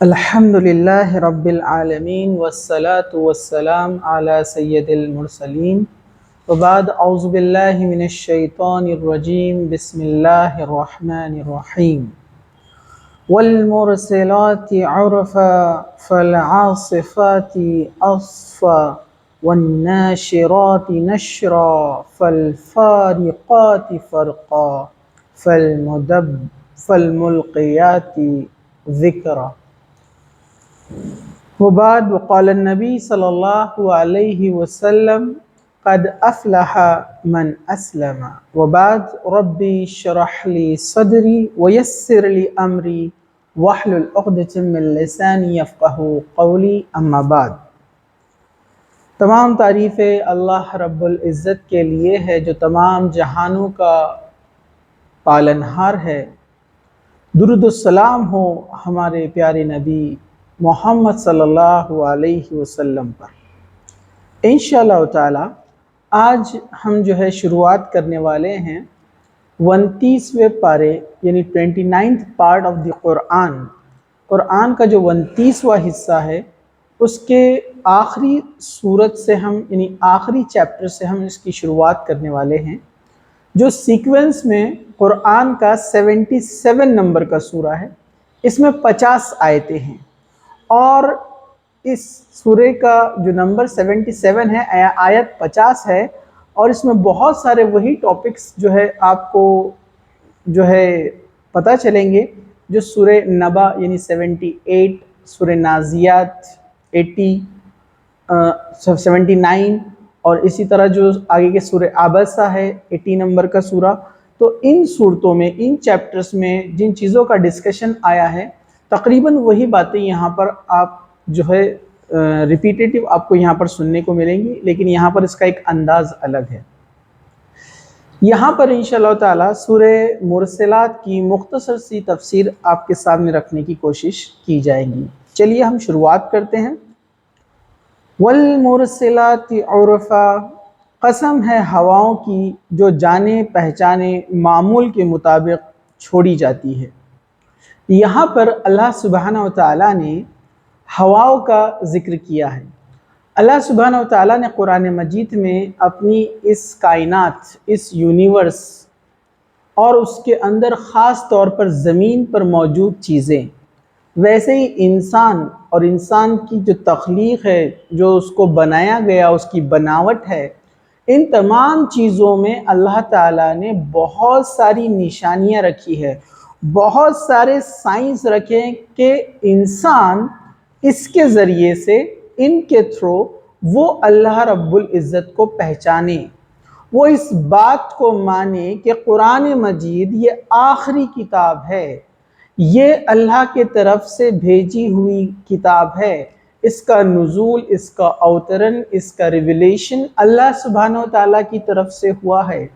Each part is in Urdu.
الحمد لله رب العالمين والصلاة والسلام على سيد المرسلين وبعد أعوذ بالله من الشيطان الرجيم بسم الله الرحمن الرحيم والمرسلات عرفا فالعاصفات عصفا والناشرات نشرا فالفارقات فرقا فالملقيات ذكرا. وبعد وقال النبي صلى الله عليه وسلم قد أفلح من أسلم وبعد ربي اشرح لي صدري ويسر لي أمري واحلل عقدة من لساني يفقهوا قولي أما بعد. تمام تعریفیں اللہ رب العزت کے لیے ہے جو تمام جہانوں کا پالنہار ہے. درود و سلام ہو ہمارے پیارے نبی محمد صلی اللہ علیہ وسلم پر. انشاءاللہ تعالی آج ہم جو ہے شروعات کرنے والے ہیں 29ویں پارے یعنی 29th پارٹ آف دی قرآن کا جو 29واں حصہ ہے اس کے آخری سورت سے ہم یعنی آخری چیپٹر سے ہم اس کی شروعات کرنے والے ہیں جو سیکوینس میں قرآن کا 77 نمبر کا سورہ ہے. اس میں 50 آیتیں ہیں اور اس سورے کا جو نمبر 77 ہے آیت 50 ہے اور اس میں بہت سارے وہی ٹاپکس جو ہے آپ کو جو ہے پتہ چلیں گے جو سورہ نبا یعنی 78، سورہ نازیات 80، 79 اور اسی طرح جو آگے کے سورہ عبسہ ہے 80 نمبر کا سورہ. تو ان صورتوں میں ان چیپٹرز میں جن چیزوں کا ڈسکشن آیا ہے تقریباً وہی باتیں یہاں پر آپ جو ہے ریپیٹیٹیو آپ کو یہاں پر سننے کو ملیں گی، لیکن یہاں پر اس کا ایک انداز الگ ہے. یہاں پر انشاءاللہ تعالی سورہ مرسلات کی مختصر سی تفسیر آپ کے سامنے رکھنے کی کوشش کی جائے گی. چلیے ہم شروعات کرتے ہیں. والمرسلات عرفا، قسم ہے ہواؤں کی جو جانے پہچانے معمول کے مطابق چھوڑی جاتی ہے. یہاں پر اللہ سبحانہ وتعالی نے ہواؤں کا ذکر کیا ہے. اللہ سبحانہ وتعالی نے قرآن مجید میں اپنی اس کائنات، اس یونیورس اور اس کے اندر خاص طور پر زمین پر موجود چیزیں، ویسے ہی انسان اور انسان کی جو تخلیق ہے، جو اس کو بنایا گیا، اس کی بناوٹ ہے، ان تمام چیزوں میں اللہ تعالیٰ نے بہت ساری نشانیاں رکھی ہے، بہت سارے سائنس رکھے کہ انسان اس کے ذریعے سے، ان کے تھرو وہ اللہ رب العزت کو پہچانے، وہ اس بات کو مانے کہ قرآن مجید یہ آخری کتاب ہے، یہ اللہ کے طرف سے بھیجی ہوئی کتاب ہے. اس کا نزول، اس کا اوترن، اس کا ریویلیشن اللہ سبحانہ وتعالیٰ کی طرف سے ہوا ہے.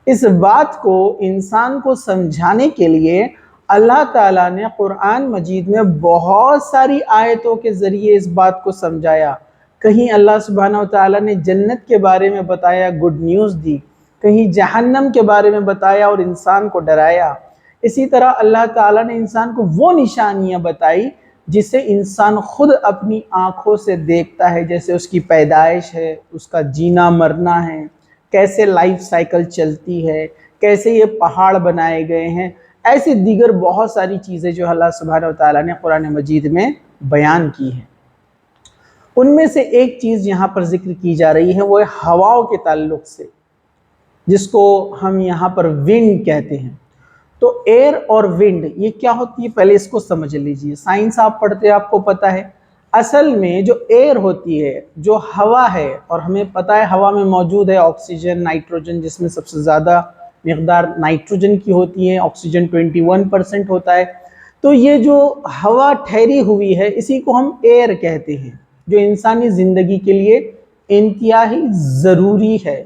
اس بات کو انسان کو سمجھانے کے لیے اللہ تعالیٰ نے قرآن مجید میں بہت ساری آیتوں کے ذریعے اس بات کو سمجھایا. کہیں اللہ سبحانہ وتعالیٰ نے جنت کے بارے میں بتایا، گڈ نیوز دی، کہیں جہنم کے بارے میں بتایا اور انسان کو ڈرایا. اسی طرح اللہ تعالیٰ نے انسان کو وہ نشانیاں بتائی جسے انسان خود اپنی آنکھوں سے دیکھتا ہے، جیسے اس کی پیدائش ہے، اس کا جینا مرنا ہے، کیسے لائف سائیکل چلتی ہے، کیسے یہ پہاڑ بنائے گئے ہیں. ایسی دیگر بہت ساری چیزیں جو اللہ سبحانہ وتعالیٰ نے قرآن مجید میں بیان کی ہیں. ان میں سے ایک چیز یہاں پر ذکر کی جا رہی ہے، وہ ہواؤں کے تعلق سے، جس کو ہم یہاں پر ونڈ کہتے ہیں. تو ایئر اور ونڈ یہ کیا ہوتی ہے پہلے اس کو سمجھ لیجئے. سائنس آپ پڑھتے ہیں، آپ کو پتہ ہے اصل میں جو ایئر ہوتی ہے، جو ہوا ہے، اور ہمیں پتہ ہے ہوا میں موجود ہے آکسیجن، نائٹروجن، جس میں سب سے زیادہ مقدار نائٹروجن کی ہوتی ہے، آکسیجن 21% ہوتا ہے. تو یہ جو ہوا ٹھہری ہوئی ہے اسی کو ہم ایئر کہتے ہیں، جو انسانی زندگی کے لیے انتہائی ضروری ہے.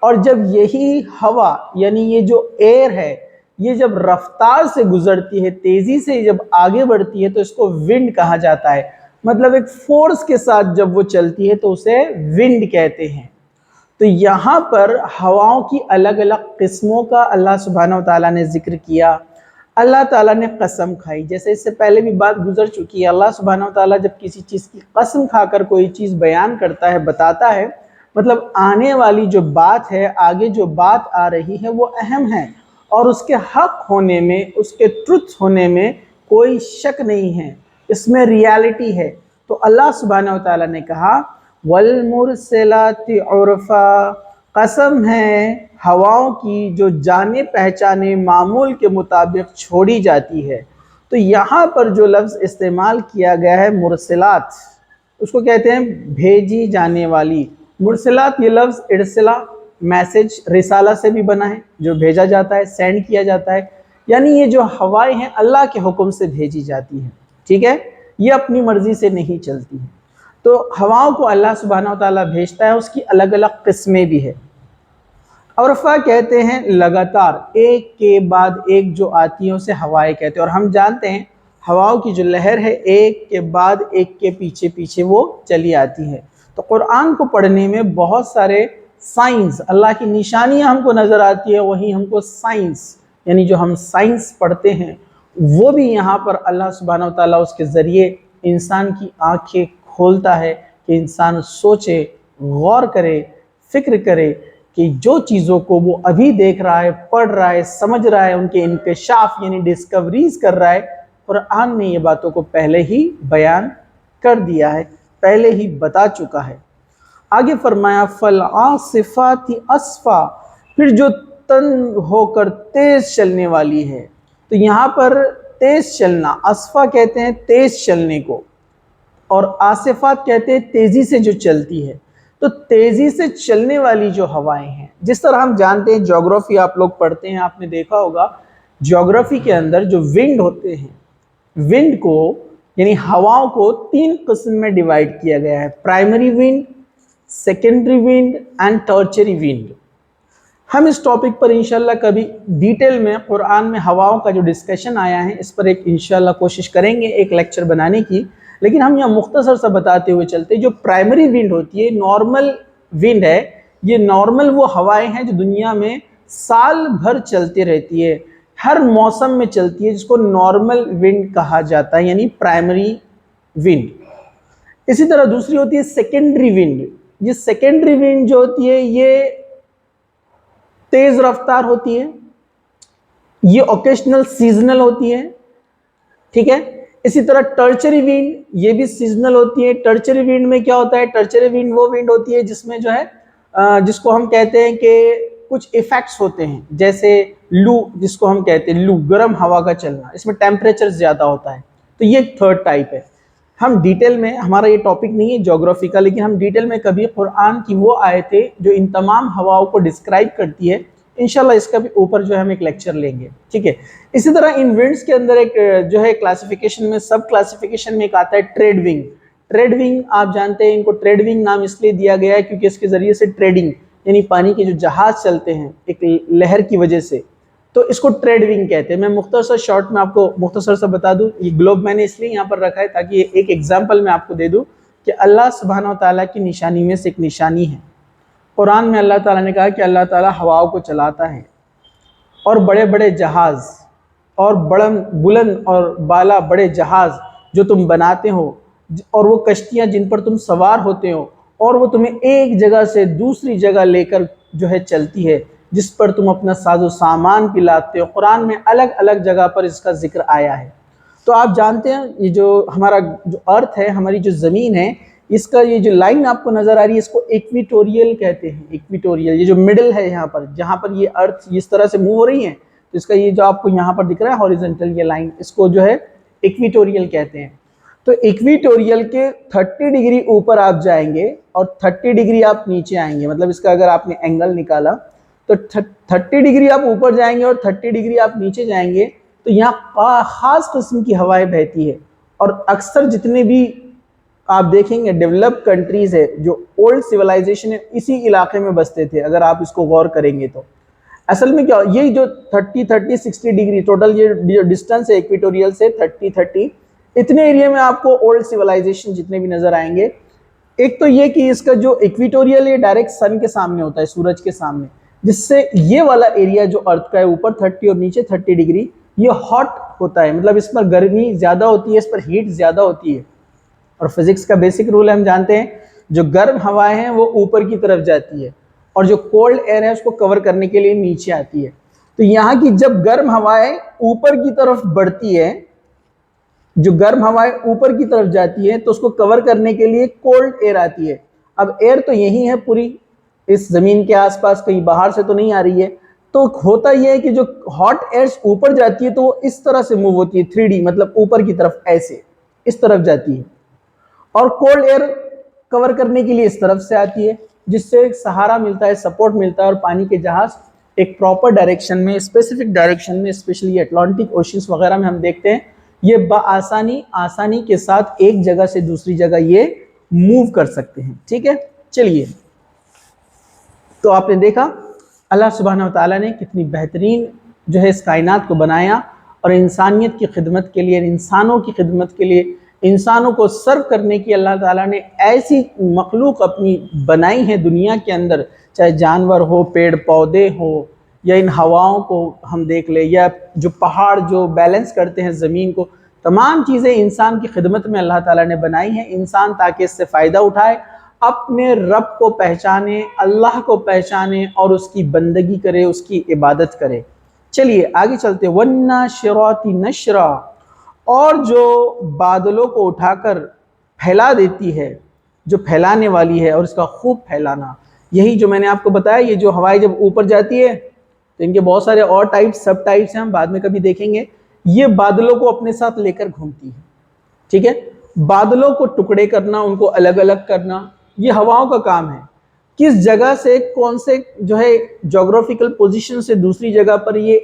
اور جب یہی ہوا یعنی یہ جو ایئر ہے یہ جب رفتار سے گزرتی ہے، تیزی سے جب آگے بڑھتی ہے تو اس کو ونڈ کہا جاتا ہے. مطلب ایک فورس کے ساتھ جب وہ چلتی ہے تو اسے ونڈ کہتے ہیں. تو یہاں پر ہواؤں کی الگ الگ قسموں کا اللہ سبحانہ وتعالیٰ نے ذکر کیا. اللہ تعالیٰ نے قسم کھائی، جیسے اس سے پہلے بھی بات گزر چکی ہے، اللہ سبحانہ و تعالیٰ جب کسی چیز کی قسم کھا کر کوئی چیز بیان کرتا ہے، بتاتا ہے، مطلب آنے والی جو بات ہے، آگے جو بات آ رہی ہے وہ اہم ہے، اور اس کے حق ہونے میں، اس کے ٹروتھ ہونے میں کوئی شک نہیں ہے، اس میں ریالٹی ہے۔ تو اللہ سبحانہ و تعالیٰ نے کہا وَالْمُرْسِلَاتِ عُرْفًا، قسم ہے ہواؤں کی جو جانے پہچانے معمول کے مطابق چھوڑی جاتی ہے۔ تو یہاں پر جو لفظ استعمال کیا گیا ہے مرسلات، اس کو کہتے ہیں بھیجی جانے والی۔ مرسلات یہ لفظ ارسلہ، میسج، رسالہ سے بھی بنا ہے، جو بھیجا جاتا ہے، سینڈ کیا جاتا ہے، یعنی یہ جو ہوائیں ہیں اللہ کے حکم سے بھیجی جاتی ہیں، ٹھیک ہے، یہ اپنی مرضی سے نہیں چلتی ہیں۔ تو ہواؤں کو اللہ سبحانہ و تعالیٰ بھیجتا ہے، اس کی الگ الگ قسمیں بھی ہے۔ عرفہ کہتے ہیں لگاتار ایک کے بعد ایک جو آتی ہیں اسے ہوائیں کہتے ہیں، اور ہم جانتے ہیں ہواؤں کی جو لہر ہے ایک کے بعد ایک کے پیچھے پیچھے وہ چلی آتی ہے۔ تو قرآن کو پڑھنے میں بہت سارے سائنس، اللہ کی نشانیاں ہم کو نظر آتی ہے، وہیں ہم کو سائنس، یعنی جو ہم سائنس پڑھتے ہیں وہ بھی یہاں پر اللہ سبحانہ و تعالیٰ اس کے ذریعے انسان کی آنکھیں کھولتا ہے کہ انسان سوچے، غور کرے، فکر کرے کہ جو چیزوں کو وہ ابھی دیکھ رہا ہے، پڑھ رہا ہے، سمجھ رہا ہے، ان کے انکشاف یعنی ڈسکوریز کر رہا ہے، قرآن نے یہ باتوں کو پہلے ہی بیان کر دیا ہے، پہلے ہی بتا چکا ہے۔ آگے فرمایا فَالْعَاصِفَاتِ عَصْفًا، پھر جو تند ہو کر تیز چلنے والی ہے۔ تو یہاں پر تیز چلنا، عصفہ کہتے ہیں تیز چلنے کو، اور آصفات کہتے ہیں تیزی سے جو چلتی ہے۔ تو تیزی سے چلنے والی جو ہوائیں ہیں، جس طرح ہم جانتے ہیں جیوگرافی آپ لوگ پڑھتے ہیں، آپ نے دیکھا ہوگا جیوگرافی کے اندر جو ونڈ ہوتے ہیں، ونڈ کو یعنی ہواؤں کو 3 قسم میں ڈیوائیڈ کیا گیا ہے: primary wind, secondary wind and tertiary wind. ہم اس ٹاپک پر انشاءاللہ کبھی ڈیٹیل میں قرآن میں ہواؤں کا جو ڈسکشن آیا ہے اس پر ایک انشاءاللہ کوشش کریں گے ایک لیکچر بنانے کی، لیکن ہم یہاں مختصر سا بتاتے ہوئے چلتے۔ جو پرائمری ونڈ ہوتی ہے، نارمل ونڈ ہے، یہ نارمل وہ ہوائیں ہیں جو دنیا میں سال بھر چلتی رہتی ہے، ہر موسم میں چلتی ہے، جس کو نارمل ونڈ کہا جاتا ہے، یعنی پرائمری ونڈ۔ اسی طرح دوسری ہوتی ہے سیکنڈری ونڈ۔ یہ سیکنڈری ونڈ جو ہوتی ہے یہ تیز رفتار ہوتی ہے، یہ اوکیشنل سیزنل ہوتی ہے، ٹھیک ہے۔ اسی طرح ٹرچری ونڈ، یہ بھی سیزنل ہوتی ہے۔ ٹرچری ونڈ میں کیا ہوتا ہے؟ ٹرچری ونڈ وہ ونڈ ہوتی ہے جس میں جو ہے جس کو ہم کہتے ہیں کہ کچھ ایفیکٹس ہوتے ہیں، جیسے لو، جس کو ہم کہتے ہیں لو، گرم ہوا کا چلنا، اس میں ٹیمپریچر زیادہ ہوتا ہے۔ تو یہ تھرڈ ٹائپ ہے۔ ہم ڈیٹیل میں، ہمارا یہ ٹاپک نہیں ہے جیوگرافی کا، لیکن ہم ڈیٹیل میں کبھی قرآن کی وہ آیتیں جو ان تمام ہواؤں کو ڈسکرائب کرتی ہے، انشاءاللہ اس کا بھی اوپر جو ہے ہم ایک لیکچر لیں گے، ٹھیک ہے۔ اسی طرح ان ونڈز کے اندر ایک جو ہے کلاسیفیکیشن میں، سب کلاسیفیکیشن میں ایک آتا ہے ٹریڈ ونگ۔ ٹریڈ ونگ آپ جانتے ہیں، ان کو ٹریڈ ونگ نام اس لیے دیا گیا ہے کیونکہ اس کے ذریعے سے ٹریڈنگ یعنی پانی کے جو جہاز چلتے ہیں ایک لہر کی وجہ سے، تو اس کو ٹریڈ ونگ کہتے ہیں۔ میں مختصر شارٹ میں آپ کو مختصر سا بتا دوں، یہ گلوب میں نے اس لیے یہاں پر رکھا ہے تاکہ ایک ایگزامپل میں آپ کو دے دوں کہ اللہ سبحانہ و تعالیٰ کی نشانی میں سے ایک نشانی ہے۔ قرآن میں اللہ تعالیٰ نے کہا کہ اللہ تعالیٰ ہواؤں کو چلاتا ہے، اور بڑے بڑے جہاز اور بلند اور بالا بڑے جہاز جو تم بناتے ہو، اور وہ کشتیاں جن پر تم سوار ہوتے ہو، اور وہ تمہیں ایک جگہ سے دوسری جگہ لے کر جو ہے چلتی ہے، جس پر تم اپنا ساز و سامان بھی لاتے ہو۔ قرآن میں الگ الگ جگہ پر اس کا ذکر آیا ہے۔ تو آپ جانتے ہیں یہ جو ہمارا جو ارتھ ہے، ہماری جو زمین ہے، اس کا یہ جو لائن آپ کو نظر آ رہی ہے اس کو ایکویٹوریل کہتے ہیں۔ ایکویٹوریل، یہ جو مڈل ہے یہاں پر، جہاں پر یہ ارتھ اس طرح سے موو ہو رہی ہے، تو اس کا یہ جو آپ کو یہاں پر دکھ رہا ہے ہاریزونٹل یہ لائن، اس کو جو ہے ایکویٹوریل کہتے ہیں۔ تو ایکویٹوریل کے 30 ڈگری اوپر آپ جائیں گے اور 30 ڈگری آپ نیچے آئیں گے، مطلب اس کا اگر آپ نے اینگل نکالا تو 30 ڈگری آپ اوپر جائیں گے اور 30 ڈگری آپ نیچے جائیں گے، تو یہاں خاص قسم کی ہوائیں بہتی ہے۔ اور اکثر جتنے بھی آپ دیکھیں گے ڈیولپ کنٹریز ہے، جو اولڈ سیولائزیشن ہے، اسی علاقے میں بستے تھے، اگر آپ اس کو غور کریں گے تو اصل میں کیا یہ جو 30 ڈگری ٹوٹل یہ ڈسٹنس ہے ایکویٹوریل سے 30 اتنے ایریا میں آپ کو اولڈ سیولائزیشن جتنے بھی نظر آئیں گے۔ ایک تو یہ کہ اس کا جو ایکویٹوریل ہے ڈائریکٹ سن کے سامنے ہوتا ہے، سورج کے سامنے، جس سے یہ والا ایریا جو ارتھ کا ہے اوپر 30 اور نیچے 30 ڈگری، یہ ہاٹ ہوتا ہے، مطلب اس پر گرمی زیادہ ہوتی ہے، اس پر ہیٹ زیادہ ہوتی ہے۔ اور فزکس کا بیسک رول ہم جانتے ہیں، جو گرم ہوائیں ہیں وہ اوپر کی طرف جاتی ہے اور جو کولڈ ایئر ہے اس کو کور کرنے کے لیے نیچے آتی ہے۔ تو یہاں کی جب گرم ہوائیں اوپر کی طرف بڑھتی ہے، جو گرم ہوائیں اوپر کی طرف جاتی ہے تو اس کو کور کرنے کے لیے کولڈ ایئر آتی ہے۔ اب ایئر تو یہی ہے پوری اس زمین کے آس پاس، کہیں باہر سے تو نہیں آ رہی ہے، تو ہوتا یہ ہے کہ جو ہاٹ ایئرز اوپر جاتی ہے تو وہ اس طرح سے موو ہوتی ہے، 3D مطلب اوپر کی طرف ایسے اس طرف جاتی ہے، اور کولڈ ایئر کور کرنے کے لیے اس طرف سے آتی ہے، جس سے سہارا ملتا ہے، سپورٹ ملتا ہے، اور پانی کے جہاز ایک پراپر ڈائریکشن میں، اسپیسیفک ڈائریکشن میں، اسپیشلی اٹلانٹک اوشنز وغیرہ میں ہم دیکھتے ہیں یہ آسانی کے ساتھ ایک جگہ سے دوسری جگہ یہ موو کر سکتے ہیں۔ ٹھیک ہے، چلیے، تو آپ نے دیکھا اللہ سبحانہ وتعالیٰ نے کتنی بہترین جو ہے اس کائنات کو بنایا، اور انسانیت کی خدمت کے لیے، انسانوں کی خدمت کے لیے، انسانوں کو سرو کرنے کی اللہ تعالیٰ نے ایسی مخلوق اپنی بنائی ہے دنیا کے اندر، چاہے جانور ہو، پیڑ پودے ہو، یا ان ہواؤں کو ہم دیکھ لیں، یا جو پہاڑ جو بیلنس کرتے ہیں زمین کو، تمام چیزیں انسان کی خدمت میں اللہ تعالیٰ نے بنائی ہیں، انسان تاکہ اس سے فائدہ اٹھائے، اپنے رب کو پہچانے، اللہ کو پہچانے اور اس کی بندگی کرے، اس کی عبادت کرے۔ چلیے آگے چلتے، وَالنَّاشِرَاتِ نَشْرًا، اور جو بادلوں کو اٹھا کر پھیلا دیتی ہے، جو پھیلانے والی ہے، اور اس کا خوب پھیلانا، یہی جو میں نے آپ کو بتایا، یہ جو ہوائیں جب اوپر جاتی ہے تو ان کے بہت سارے اور ٹائپس، سب ٹائپس ہیں، ہم بعد میں کبھی دیکھیں گے، یہ بادلوں کو اپنے ساتھ لے کر گھومتی ہے۔ ٹھیک ہے، بادلوں کو ٹکڑے کرنا، ان کو الگ الگ کرنا، یہ ہواؤں کا کام ہے۔ کس جگہ سے کون سے جو ہے جغرافیکل پوزیشن سے دوسری جگہ پر یہ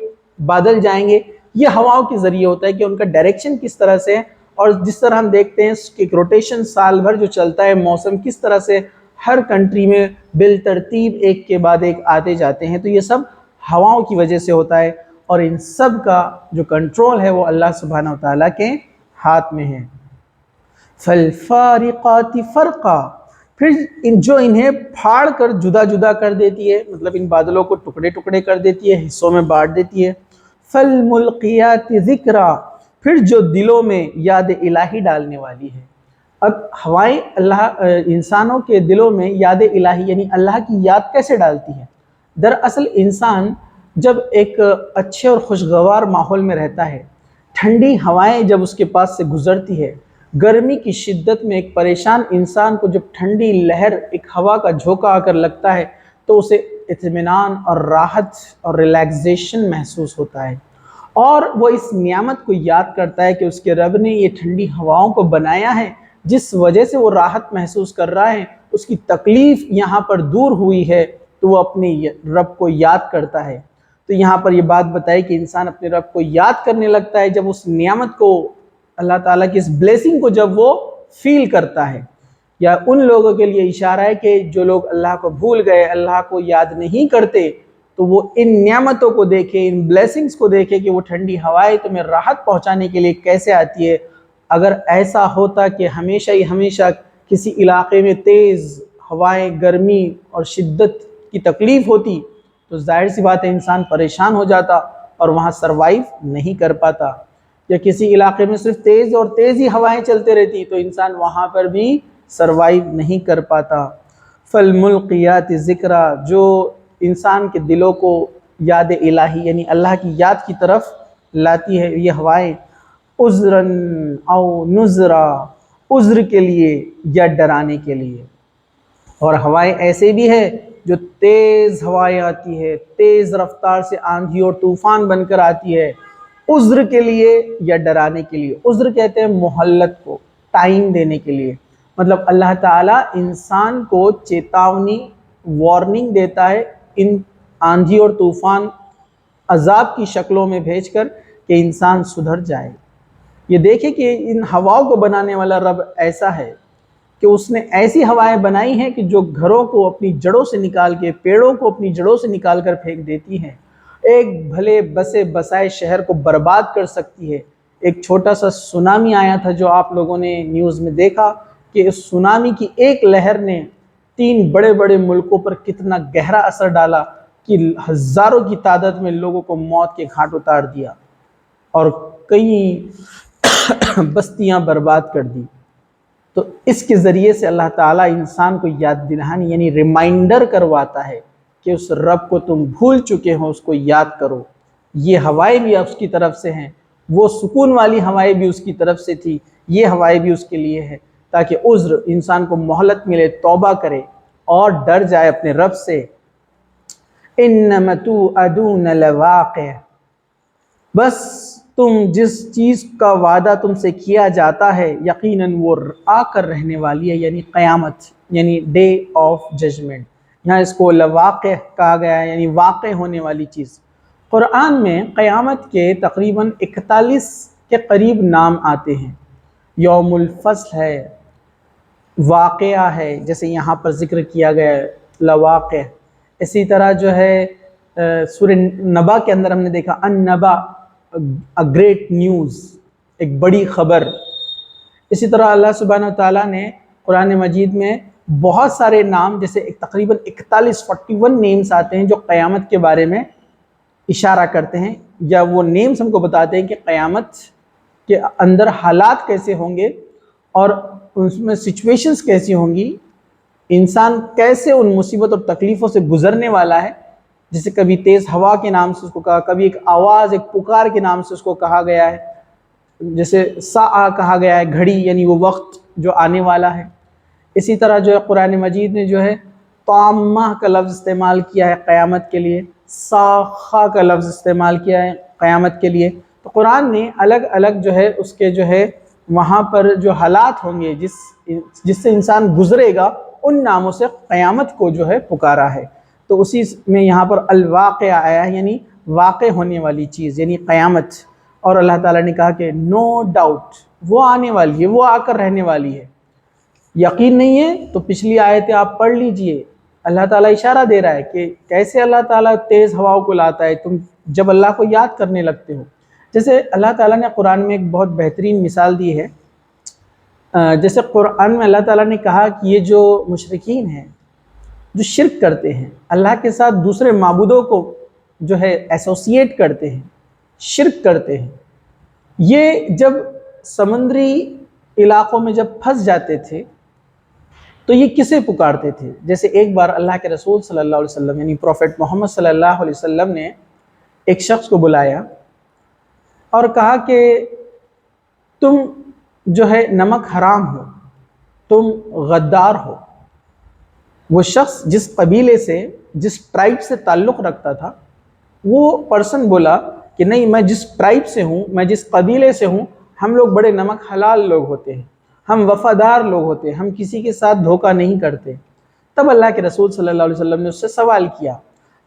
بادل جائیں گے، یہ ہواؤں کے ذریعے ہوتا ہے کہ ان کا ڈائریکشن کس طرح سے، اور جس طرح ہم دیکھتے ہیں کہ روٹیشن سال بھر جو چلتا ہے، موسم کس طرح سے ہر کنٹری میں بالترتیب ایک کے بعد ایک آتے جاتے ہیں، تو یہ سب ہواؤں کی وجہ سے ہوتا ہے، اور ان سب کا جو کنٹرول ہے وہ اللہ سبحانہ وتعالیٰ کے ہاتھ میں ہے۔ فَالْفَارِقَاتِ فَرْقًا، پھر جو انہیں پھاڑ کر جدا جدا کر دیتی ہے، مطلب ان بادلوں کو ٹکڑے ٹکڑے کر دیتی ہے، حصوں میں بانٹ دیتی ہے۔ فَالْمُلْقِيَاتِ ذِكْرًا، پھر جو دلوں میں یاد الہی ڈالنے والی ہے۔ اب ہوائیں انسانوں کے دلوں میں یاد الہی یعنی اللہ کی یاد کیسے ڈالتی ہے؟ دراصل انسان جب ایک اچھے اور خوشگوار ماحول میں رہتا ہے، ٹھنڈی ہوائیں جب اس کے پاس سے گزرتی ہے، گرمی کی شدت میں ایک پریشان انسان کو جب ٹھنڈی لہر، ایک ہوا کا جھونکا آ کر لگتا ہے تو اسے اطمینان اور راحت اور ریلیکسیشن محسوس ہوتا ہے، اور وہ اس نعمت کو یاد کرتا ہے کہ اس کے رب نے یہ ٹھنڈی ہواؤں کو بنایا ہے، جس وجہ سے وہ راحت محسوس کر رہا ہے، اس کی تکلیف یہاں پر دور ہوئی ہے، تو وہ اپنے رب کو یاد کرتا ہے۔ تو یہاں پر یہ بات بتائی کہ انسان اپنے رب کو یاد کرنے لگتا ہے جب اس نعمت کو، اللہ تعالیٰ کی اس بلیسنگ کو جب وہ فیل کرتا ہے۔ یا ان لوگوں کے لیے اشارہ ہے کہ جو لوگ اللہ کو بھول گئے، اللہ کو یاد نہیں کرتے، تو وہ ان نعمتوں کو دیکھے، ان بلیسنگز کو دیکھے کہ وہ ٹھنڈی ہوائیں تمہیں راحت پہنچانے کے لیے کیسے آتی ہے۔ اگر ایسا ہوتا کہ ہمیشہ ہی ہمیشہ کسی علاقے میں تیز ہوائیں، گرمی اور شدت کی تکلیف ہوتی تو ظاہر سی بات ہے انسان پریشان ہو جاتا اور وہاں سروائیو نہیں کر پاتا، یا کسی علاقے میں صرف تیز اور تیز ہی ہوائیں چلتے رہتی تو انسان وہاں پر بھی سروائیو نہیں کر پاتا۔ فَالْمُلْقِيَاتِ ذِكْرًا، جو انسان کے دلوں کو یاد الہی یعنی اللہ کی یاد کی طرف لاتی ہے یہ ہوائیں، عذراً او نذرا، عذر کے لیے یا ڈرانے کے لیے۔ اور ہوائیں ایسے بھی ہے جو تیز ہوائیں آتی ہے، تیز رفتار سے آندھی اور طوفان بن کر آتی ہے، عذر کے لیے یا ڈرانے کے لیے۔ عذر کہتے ہیں مہلت کو، ٹائم دینے کے لیے، مطلب اللہ تعالیٰ انسان کو چیتاونی، وارننگ دیتا ہے ان آندھی اور طوفان عذاب کی شکلوں میں بھیج کر کہ انسان سدھر جائے۔ یہ دیکھیں کہ ان ہواؤں کو بنانے والا رب ایسا ہے کہ اس نے ایسی ہوائیں بنائی ہیں کہ جو گھروں کو اپنی جڑوں سے نکال کے، پیڑوں کو اپنی جڑوں سے نکال کر پھینک دیتی ہیں، ایک بھلے بسے بسائے شہر کو برباد کر سکتی ہے۔ ایک چھوٹا سا سونامی آیا تھا جو آپ لوگوں نے نیوز میں دیکھا کہ اس سونامی کی ایک لہر نے 3 بڑے بڑے ملکوں پر کتنا گہرا اثر ڈالا کہ ہزاروں کی تعداد میں لوگوں کو موت کے گھاٹ اتار دیا۔ اور کئی بستیاں برباد کر دی۔ تو اس کے ذریعے سے اللہ تعالیٰ انسان کو یاد دلانی یعنی ریمائنڈر کرواتا ہے کہ اس رب کو تم بھول چکے ہو، اس کو یاد کرو۔ یہ ہوائیں بھی اس کی طرف سے ہیں، وہ سکون والی ہوائیں بھی اس کی طرف سے تھی، یہ ہوائیں بھی اس کے لیے ہے، تاکہ عذر انسان کو مہلت ملے، توبہ کرے اور ڈر جائے اپنے رب سے۔ انما توعدون لواقع، بس تم جس چیز کا وعدہ تم سے کیا جاتا ہے یقیناً وہ آ کر رہنے والی ہے، یعنی قیامت، یعنی ڈے آف ججمنٹ۔ یہاں اس کو لواقع کہا گیا ہے، یعنی واقع ہونے والی چیز۔ قرآن میں قیامت کے تقریباً 41 کے قریب نام آتے ہیں۔ یوم الفصل ہے، واقعہ ہے، جیسے یہاں پر ذکر کیا گیا ہے لواقع۔ اسی طرح جو ہے سورہ نبا کے اندر ہم نے دیکھا النبا، گریٹ نیوز، ایک بڑی خبر۔ اسی طرح اللہ سبحانہ وتعالیٰ نے قرآن مجید میں بہت سارے نام، جیسے تقریباً 41 نیمز آتے ہیں جو قیامت کے بارے میں اشارہ کرتے ہیں، یا وہ نیمز ہم کو بتاتے ہیں کہ قیامت کے اندر حالات کیسے ہوں گے اور اس میں سچویشنز کیسی ہوں گی، انسان کیسے ان مصیبت اور تکلیفوں سے گزرنے والا ہے۔ جیسے کبھی تیز ہوا کے نام سے اس کو کہا، کبھی ایک آواز، ایک پکار کے نام سے اس کو کہا گیا ہے، جیسے ساعہ کہا گیا ہے، گھڑی، یعنی وہ وقت جو آنے والا ہے۔ اسی طرح جو ہے قرآن مجید نے جو ہے طامہ کا لفظ استعمال کیا ہے قیامت کے لیے، صاخہ کا لفظ استعمال کیا ہے قیامت کے لیے۔ تو قرآن نے الگ الگ جو ہے اس کے جو ہے وہاں پر جو حالات ہوں گے جس سے انسان گزرے گا، ان ناموں سے قیامت کو جو ہے پکارا ہے۔ تو اسی میں یہاں پر الواقعہ آیا ہے، یعنی واقع ہونے والی چیز، یعنی قیامت۔ اور اللہ تعالیٰ نے کہا کہ نو ڈاؤٹ وہ آنے والی ہے، وہ آ کر رہنے والی ہے۔ یقین نہیں ہے تو پچھلی آیتیں آپ پڑھ لیجئے، اللہ تعالیٰ اشارہ دے رہا ہے کہ کیسے اللہ تعالیٰ تیز ہواؤں کو لاتا ہے تم جب اللہ کو یاد کرنے لگتے ہو۔ جیسے اللہ تعالیٰ نے قرآن میں ایک بہت بہترین مثال دی ہے۔ جیسے قرآن میں اللہ تعالیٰ نے کہا کہ یہ جو مشرکین ہیں، جو شرک کرتے ہیں، اللہ کے ساتھ دوسرے معبودوں کو جو ہے ایسوسیٹ کرتے ہیں، شرک کرتے ہیں، یہ جب سمندری علاقوں میں جب پھنس جاتے تھے تو یہ کسے پکارتے تھے؟ جیسے ایک بار اللہ کے رسول صلی اللہ علیہ وسلم یعنی پروفیٹ محمد صلی اللہ علیہ وسلم نے ایک شخص کو بلایا اور کہا کہ تم جو ہے نمک حرام ہو، تم غدار ہو۔ وہ شخص جس قبیلے سے، جس ٹرائب سے تعلق رکھتا تھا، وہ پرسن بولا کہ نہیں، میں جس ٹرائب سے ہوں، میں جس قبیلے سے ہوں، ہم لوگ بڑے نمک حلال لوگ ہوتے ہیں، ہم وفادار لوگ ہوتے ہیں، ہم کسی کے ساتھ دھوکہ نہیں کرتے۔ تب اللہ کے رسول صلی اللہ علیہ وسلم نے اس سے سوال کیا،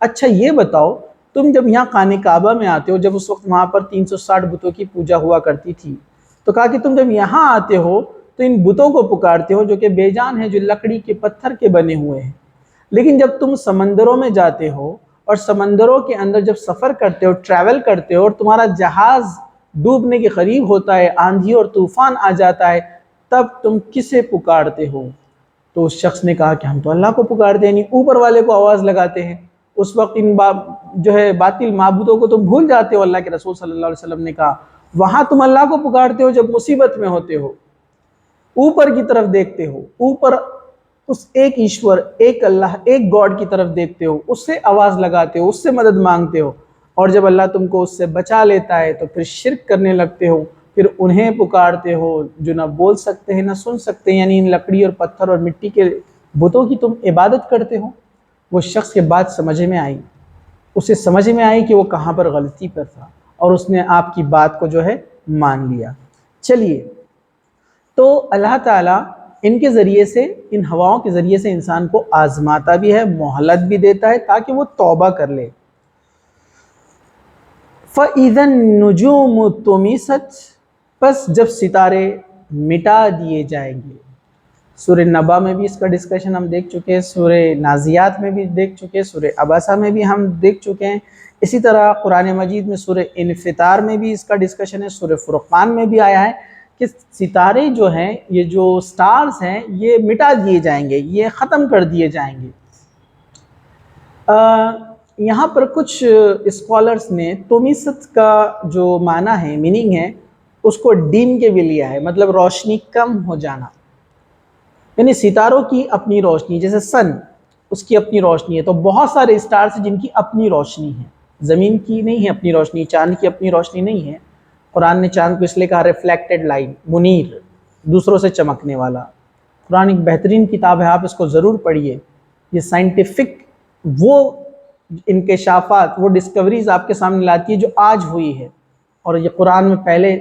اچھا یہ بتاؤ، تم جب یہاں خانہ کعبہ میں آتے ہو، جب اس وقت وہاں پر 360 بتوں کی پوجا ہوا کرتی تھی، تو کہا کہ تم جب یہاں آتے ہو تو ان بتوں کو پکارتے ہو جو کہ بے جان ہیں، جو لکڑی کے پتھر کے بنے ہوئے ہیں، لیکن جب تم سمندروں میں جاتے ہو اور سمندروں کے اندر جب سفر کرتے ہو، ٹریول کرتے ہو، اور تمہارا جہاز ڈوبنے کے قریب ہوتا ہے، آندھی اور طوفان آ جاتا ہے، تب تم کسے پکارتے ہو؟ تو اس شخص نے کہا کہ ہم تو اللہ کو پکارتے ہیں، یعنی اوپر والے کو آواز لگاتے ہیں۔ اس وقت ان جو ہے باطل معبودوں کو تم بھول جاتے ہو۔ اللہ کے رسول صلی اللہ علیہ وسلم نے کہا وہاں تم اللہ کو پکارتے ہو جب مصیبت میں ہوتے ہو، اوپر کی طرف دیکھتے ہو، اوپر اس ایک ایشور، ایک اللہ، ایک گاڈ کی طرف دیکھتے ہو، اس سے آواز لگاتے ہو، اس سے مدد مانگتے ہو، اور جب اللہ تم کو اس سے بچا لیتا ہے تو پھر شرک کرنے لگتے ہو، پھر انہیں پکارتے ہو جو نہ بول سکتے ہیں نہ سن سکتے ہیں، یعنی ان لکڑی اور پتھر اور مٹی کے بتوں کی تم عبادت کرتے ہو۔ وہ شخص کے بات سمجھ میں آئی، اسے سمجھ میں آئی کہ وہ کہاں پر غلطی پر تھا، اور اس نے آپ کی بات کو جو ہے مان لیا۔ چلیے، تو اللہ تعالیٰ ان کے ذریعے سے، ان ہواؤں کے ذریعے سے انسان کو آزماتا بھی ہے، مہلت بھی دیتا ہے تاکہ وہ توبہ کر لے۔ فَإِذَا النُّجُومُ طُمِسَتْ، پس جب ستارے مٹا دیے جائیں گے۔ سورہ نبا میں بھی اس کا ڈسکشن ہم دیکھ چکے ہیں، سورہ نازیات میں بھی دیکھ چکے ہیں، سورہ عبسہ میں بھی ہم دیکھ چکے ہیں۔ اسی طرح قرآن مجید میں سورہ انفطار میں بھی اس کا ڈسکشن ہے، سورہ فرقان میں بھی آیا ہے کہ ستارے جو ہیں، یہ جو سٹارز ہیں، یہ مٹا دیے جائیں گے، یہ ختم کر دیے جائیں گے۔ یہاں پر کچھ اسکالرز نے تومیست کا جو معنی ہے، میننگ ہے، اس کو ڈیم کے بھی لیا ہے، مطلب روشنی کم ہو جانا، یعنی ستاروں کی اپنی روشنی، جیسے سن اس کی اپنی روشنی ہے، تو بہت سارے اسٹارز جن کی اپنی روشنی ہے، زمین کی نہیں ہے اپنی روشنی، چاند کی اپنی روشنی نہیں ہے۔ قرآن نے چاند کو اس لیے کہا ریفلیکٹڈ لائٹ، منیر، دوسروں سے چمکنے والا۔ قرآن ایک بہترین کتاب ہے، آپ اس کو ضرور پڑھیے۔ یہ سائنٹیفک وہ انکشافات، وہ ڈسکوریز آپ کے سامنے لاتی ہے جو آج ہوئی ہے، اور یہ قرآن میں پہلے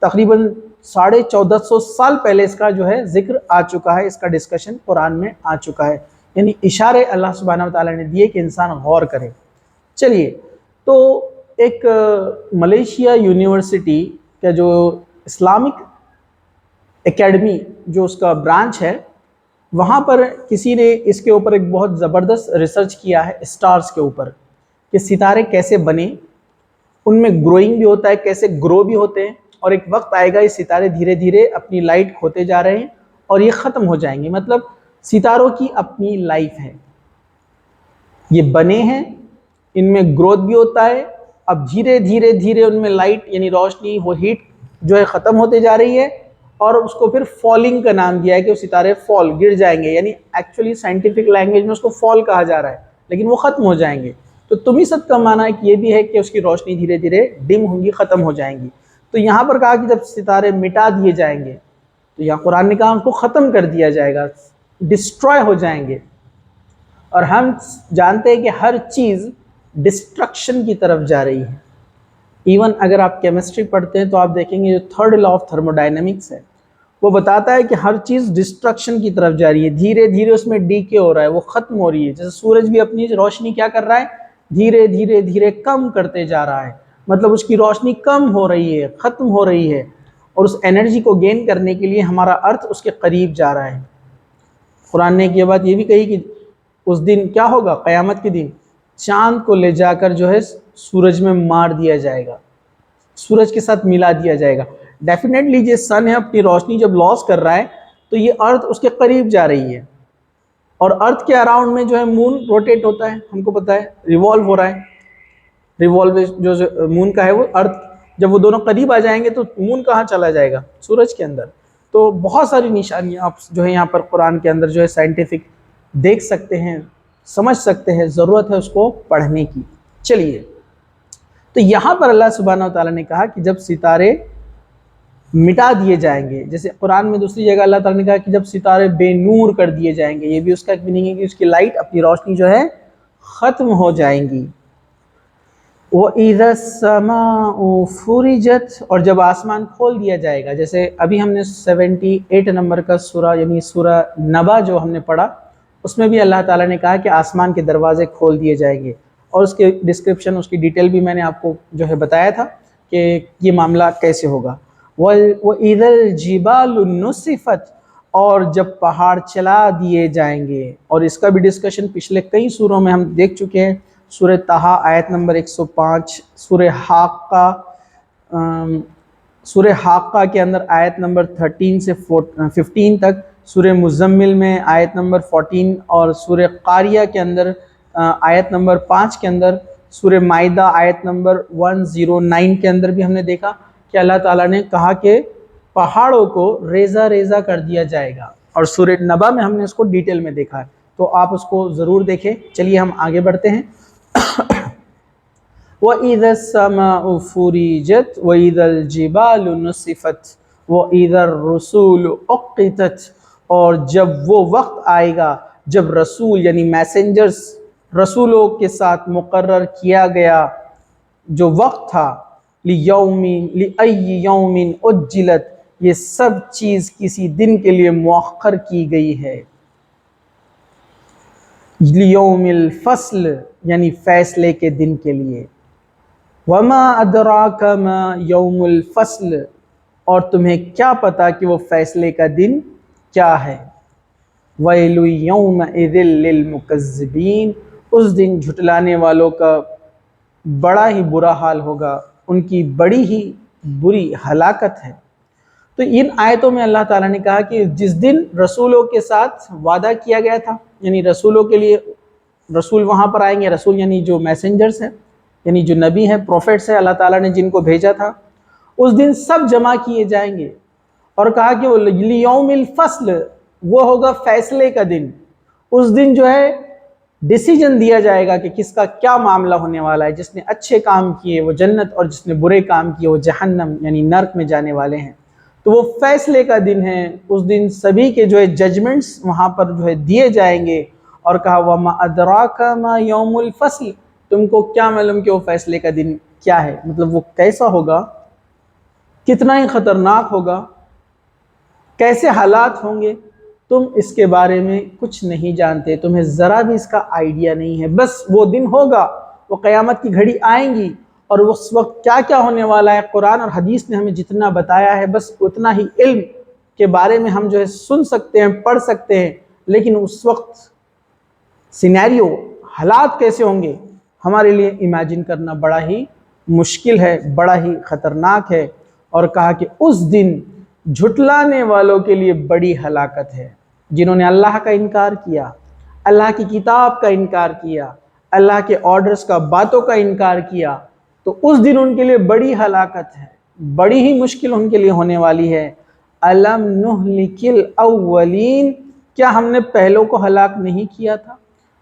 تقریباً 1450 سال پہلے اس کا جو ہے ذکر آ چکا ہے، اس کا ڈسکشن قرآن میں آ چکا ہے، یعنی اشارے اللہ سبحانہ وتعالیٰ نے دیے کہ انسان غور کرے۔ چلیے، تو ایک ملیشیا یونیورسٹی کا جو اسلامک اکیڈمی جو اس کا برانچ ہے، وہاں پر کسی نے اس کے اوپر ایک بہت زبردست ریسرچ کیا ہے اسٹارز کے اوپر، کہ ستارے کیسے بنے، ان میں گروئنگ بھی ہوتا ہے، کیسے گرو بھی ہوتے ہیں، اور ایک وقت آئے گا یہ ستارے دھیرے دھیرے اپنی لائٹ کھوتے جا رہے ہیں اور یہ ختم ہو جائیں گے۔ مطلب ستاروں کی اپنی لائف ہے، یہ بنے ہیں، ان میں گروتھ بھی ہوتا ہے، اب دھیرے دھیرے دھیرے ان میں لائٹ یعنی روشنی، وہ ہیٹ جو ہے ختم ہوتے جا رہی ہے، اور اس کو پھر فالنگ کا نام دیا ہے کہ وہ ستارے فال، گر جائیں گے، یعنی ایکچولی سائنٹیفک لینگویج میں اس کو فال کہا جا رہا ہے، لیکن وہ ختم ہو جائیں گے۔ تو تومیست کا معنی یہ بھی ہے کہ اس کی روشنی دھیرے دھیرے ڈم ہوں گی، ختم ہو جائیں گی۔ تو یہاں پر کہا کہ جب ستارے مٹا دیے جائیں گے، تو یہاں قرآن نے کہا ان کو ختم کر دیا جائے گا، ڈسٹروائے ہو جائیں گے۔ اور ہم جانتے ہیں کہ ہر چیز ڈسٹرکشن کی طرف جا رہی ہے۔ ایون اگر آپ کیمسٹری پڑھتے ہیں تو آپ دیکھیں گے جو third law of thermo dynamics ہے، وہ بتاتا ہے کہ ہر چیز ڈسٹرکشن کی طرف جا رہی ہے، دھیرے دھیرے اس میں ڈیکے ہو رہا ہے، وہ ختم ہو رہی ہے۔ جیسے سورج بھی اپنی روشنی کیا کر رہا ہے، دھیرے دھیرے دھیرے کم کرتے جا رہا ہے، مطلب اس کی روشنی کم ہو رہی ہے، ختم ہو رہی ہے، اور اس انرجی کو گین کرنے کے لیے ہمارا ارتھ اس کے قریب جا رہا ہے۔ قرآن نے یہ بات یہ بھی کہی کہ اس دن کیا ہوگا، قیامت کے دن چاند کو لے جا کر جو ہے سورج میں مار دیا جائے گا، سورج کے ساتھ ملا دیا جائے گا۔ ڈیفینیٹلی یہ سن ہے اپنی روشنی جب لاس کر رہا ہے تو یہ ارتھ اس کے قریب جا رہی ہے، اور ارتھ کے اراؤنڈ میں جو ہے مون روٹیٹ ہوتا ہے، ہم کو پتہ ہے ریوالو ہو رہا ہے، ریوالو جو مون کا ہے وہ ارتھ، جب وہ دونوں قریب آ جائیں گے تو مون کہاں چلا جائے گا، سورج کے اندر۔ تو بہت ساری نشانیاں آپ جو ہے یہاں پر قرآن کے اندر جو ہے سائنٹیفک دیکھ سکتے ہیں، سمجھ سکتے ہیں، ضرورت ہے اس کو پڑھنے کی۔ چلیے، تو یہاں پر اللہ سبحانہ وتعالیٰ نے کہا کہ جب ستارے مٹا دیے جائیں گے، جیسے قرآن میں دوسری جگہ اللہ تعالیٰ نے کہا کہ جب ستارے بے نور کر دیے جائیں گے، یہ بھی اس کا ایک میننگ ہے کہ اس کی لائٹ، اپنی روشنی جو ہے ختم ہو جائیں گی۔ وَإِذَا السَّمَاءُ فُرِجَتْ، اور جب آسمان کھول دیا جائے گا، جیسے ابھی ہم نے 78 نمبر کا سورہ یعنی سورہ نبا جو ہم نے پڑھا، اس میں بھی اللہ تعالیٰ نے کہا کہ آسمان کے دروازے کھول دیے جائیں گے، اور اس کے ڈسکرپشن، اس کی ڈیٹیل بھی میں نے آپ کو جو ہے بتایا تھا کہ یہ معاملہ کیسے ہوگا۔ وَإِذَا الْجِبَالُ نُسِفَتْ، اور جب پہاڑ چلا دیے جائیں گے، اور اس کا بھی ڈسکشن پچھلے کئی سوروں میں ہم دیکھ چکے ہیں۔ سورہ طٰہٰ آیت نمبر 105، سورہ حاقہ کے اندر آیت نمبر 13 سے 15 تک، سورہ مزمل میں آیت نمبر 14، اور سورہ قاریہ کے اندر آیت نمبر 5 کے اندر، سورہ مائدہ آیت نمبر 109 کے اندر بھی ہم نے دیکھا کہ اللہ تعالیٰ نے کہا کہ پہاڑوں کو ریزہ ریزہ کر دیا جائے گا، اور سورہ نبا میں ہم نے اس کو ڈیٹیل میں دیکھا ہے، تو آپ اس کو ضرور دیکھیں۔ چلیے ہم آگے بڑھتے ہیں۔ وَإِذَا السَّمَاءُ فُرِجَتْ وَإِذَا الْجِبَالُ نُسِفَتْ وَإِذَا الرُّسُولُ أُقِّتَتْ، اور جب وہ وقت آئے گا جب رسول یعنی میسنجرز، رسولوں کے ساتھ مقرر کیا گیا جو وقت تھا، لِأَيِّ يَوْمٍ أُجِّلَتْ، یہ سب چیز کسی دن کے لیے مؤخر کی گئی ہے۔ لِيَوْمِ الْفَصْلِ، یعنی فیصلے کے دن کے لیے۔ وَمَا أَدْرَاكَ مَا يَوْمُ الْفَصْلِ، اور تمہیں کیا پتا کہ وہ فیصلے کا دن کیا ہے۔ وَيْلٌ يَوْمَئِذٍ لِّلْمُكَذِّبِينَ، اس دن جھٹلانے والوں کا بڑا ہی برا حال ہوگا، ان کی بڑی ہی بری ہلاکت ہے۔ تو ان آیتوں میں اللہ تعالیٰ نے کہا کہ جس دن رسولوں کے ساتھ وعدہ کیا گیا تھا، یعنی رسولوں کے لیے رسول وہاں پر آئیں گے، رسول یعنی جو میسنجرز ہیں، یعنی جو نبی ہیں، پروفیٹس ہیں، اللہ تعالیٰ نے جن کو بھیجا تھا، اس دن سب جمع کیے جائیں گے، اور کہا کہ وہ لیوم الفصل، وہ ہوگا فیصلے کا دن۔ اس دن جو ہے ڈیسیجن دیا جائے گا کہ کس کا کیا معاملہ ہونے والا ہے، جس نے اچھے کام کیے وہ جنت، اور جس نے برے کام کیے وہ جہنم یعنی نرک میں جانے والے ہیں۔ تو وہ فیصلے کا دن ہے، اس دن سبھی کے جو ہے ججمنٹس وہاں پر جو ہے دیے جائیں گے، اور کہا وَمَا أَدْرَاكَ مَا يَوْمُ الْفَصْلِ، تم کو کیا معلوم کہ وہ فیصلے کا دن کیا ہے، مطلب وہ کیسا ہوگا، کتنا ہی خطرناک ہوگا، کیسے حالات ہوں گے، تم اس کے بارے میں کچھ نہیں جانتے، تمہیں ذرا بھی اس کا آئیڈیا نہیں ہے۔ بس وہ دن ہوگا، وہ قیامت کی گھڑی آئیں گی، اور اس وقت کیا کیا ہونے والا ہے قرآن اور حدیث نے ہمیں جتنا بتایا ہے بس اتنا ہی علم کے بارے میں ہم جو ہے سن سکتے ہیں، پڑھ سکتے ہیں، لیکن اس وقت سینیریو، حالات کیسے ہوں گے، ہمارے لیے امیجن کرنا بڑا ہی مشکل ہے، بڑا ہی خطرناک ہے۔ اور کہا کہ اس دن جھٹلانے والوں کے لیے بڑی ہلاکت ہے، جنہوں نے اللہ کا انکار کیا، اللہ کی کتاب کا انکار کیا، اللہ کے آرڈرز کا، باتوں کا انکار کیا، تو اس دن ان کے لیے بڑی ہلاکت ہے، بڑی ہی مشکل ان کے لیے ہونے والی ہے۔ الم نہلک الاولین، کیا ہم نے پہلوں کو ہلاک نہیں کیا تھا؟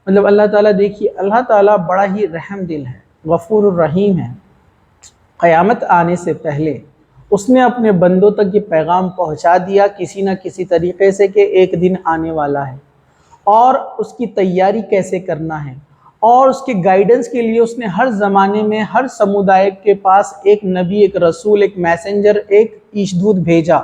مطلب اللہ تعالیٰ، دیکھیے اللہ تعالیٰ بڑا ہی رحم دل ہے، غفور الرحیم ہے۔ قیامت آنے سے پہلے اس نے اپنے بندوں تک یہ پیغام پہنچا دیا کسی نہ کسی طریقے سے کہ ایک دن آنے والا ہے، اور اس کی تیاری کیسے کرنا ہے، اور اس کے گائیڈنس کے لیے اس نے ہر زمانے میں ہر سمودائے کے پاس ایک نبی، ایک رسول، ایک میسنجر، ایک عیش دود بھیجا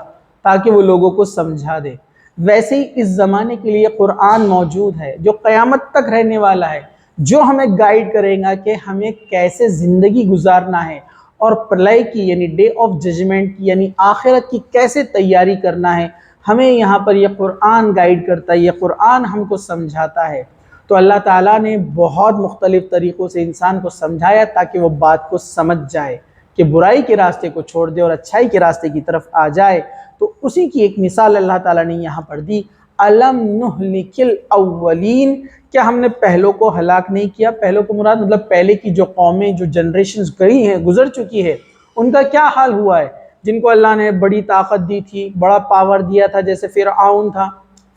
تاکہ وہ لوگوں کو سمجھا دے۔ ویسے ہی اس زمانے کے لیے قرآن موجود ہے جو قیامت تک رہنے والا ہے، جو ہمیں گائیڈ کرے گا کہ ہمیں کیسے زندگی گزارنا ہے، اور پرلے کی یعنی ڈے آف ججمنٹ کی یعنی آخرت کی کیسے تیاری کرنا ہے، ہمیں یہاں پر یہ قرآن گائیڈ کرتا ہے، یہ قرآن ہم کو سمجھاتا ہے۔ تو اللہ تعالیٰ نے بہت مختلف طریقوں سے انسان کو سمجھایا تاکہ وہ بات کو سمجھ جائے کہ برائی کے راستے کو چھوڑ دے اور اچھائی کے راستے کی طرف آ جائے۔ تو اسی کی ایک مثال اللہ تعالیٰ نے یہاں پر دی، الم نہلک الاولین، کیا ہم نے پہلوں کو ہلاک نہیں کیا؟ پہلوں کو مراد مطلب پہلے کی جو قومیں، جو جنریشنز گئی ہیں، گزر چکی ہے، ان کا کیا حال ہوا ہے؟ جن کو اللہ نے بڑی طاقت دی تھی، بڑا پاور دیا تھا، جیسے فرعون تھا،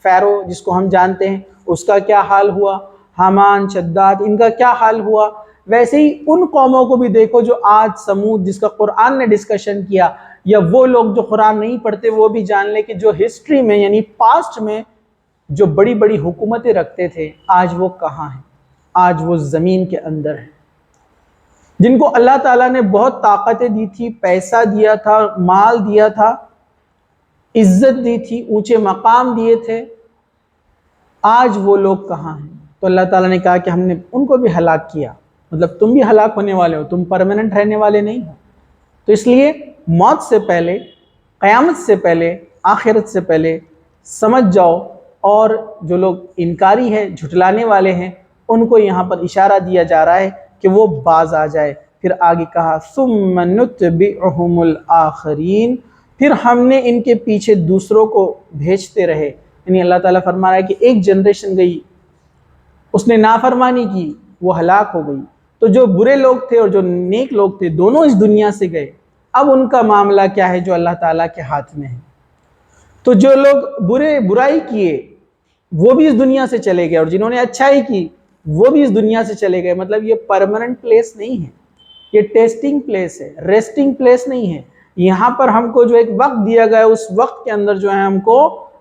فیرو جس کو ہم جانتے ہیں، اس کا کیا حال ہوا؟ حامان، شداد، ان کا کیا حال ہوا؟ ویسے ہی ان قوموں کو بھی دیکھو جو آج سمود جس کا قرآن نے ڈسکشن کیا، یا وہ لوگ جو قرآن نہیں پڑھتے وہ بھی جان لیں کہ جو ہسٹری میں یعنی پاسٹ میں جو بڑی بڑی حکومتیں رکھتے تھے، آج وہ کہاں ہیں؟ آج وہ زمین کے اندر ہیں۔ جن کو اللہ تعالیٰ نے بہت طاقتیں دی تھی، پیسہ دیا تھا، مال دیا تھا، عزت دی تھی، اونچے مقام دیے تھے، آج وہ لوگ کہاں ہیں؟ تو اللہ تعالیٰ نے کہا کہ ہم نے ان کو بھی ہلاک کیا، مطلب تم بھی ہلاک ہونے والے ہو، تم پرماننٹ رہنے والے نہیں ہو۔ تو اس لیے موت سے پہلے، قیامت سے پہلے، آخرت سے پہلے سمجھ جاؤ، اور جو لوگ انکاری ہیں، جھٹلانے والے ہیں، ان کو یہاں پر اشارہ دیا جا رہا ہے کہ وہ باز آ جائے۔ پھر آگے کہا ثم نتبعہم الآخرین، پھر ہم نے ان کے پیچھے دوسروں کو بھیجتے رہے۔ یعنی اللہ تعالیٰ فرما رہا ہے کہ ایک جنریشن گئی، اس نے نافرمانی کی، وہ ہلاک ہو گئی، تو جو برے لوگ تھے اور جو نیک لوگ تھے دونوں اس دنیا سے گئے۔ اب ان کا معاملہ کیا ہے جو اللہ تعالیٰ کے ہاتھ میں ہے۔ تو جو لوگ برائی کیے وہ بھی اس دنیا سے چلے گئے، اور جنہوں نے اچھائی کی وہ بھی اس دنیا سے چلے گئے۔ مطلب یہ پرماننٹ پلیس نہیں ہے، یہ ٹیسٹنگ پلیس ہے، ریسٹنگ پلیس نہیں ہے۔ یہاں پر ہم کو جو ایک وقت دیا گیا ہے، اس وقت کے اندر جو ہے ہم کو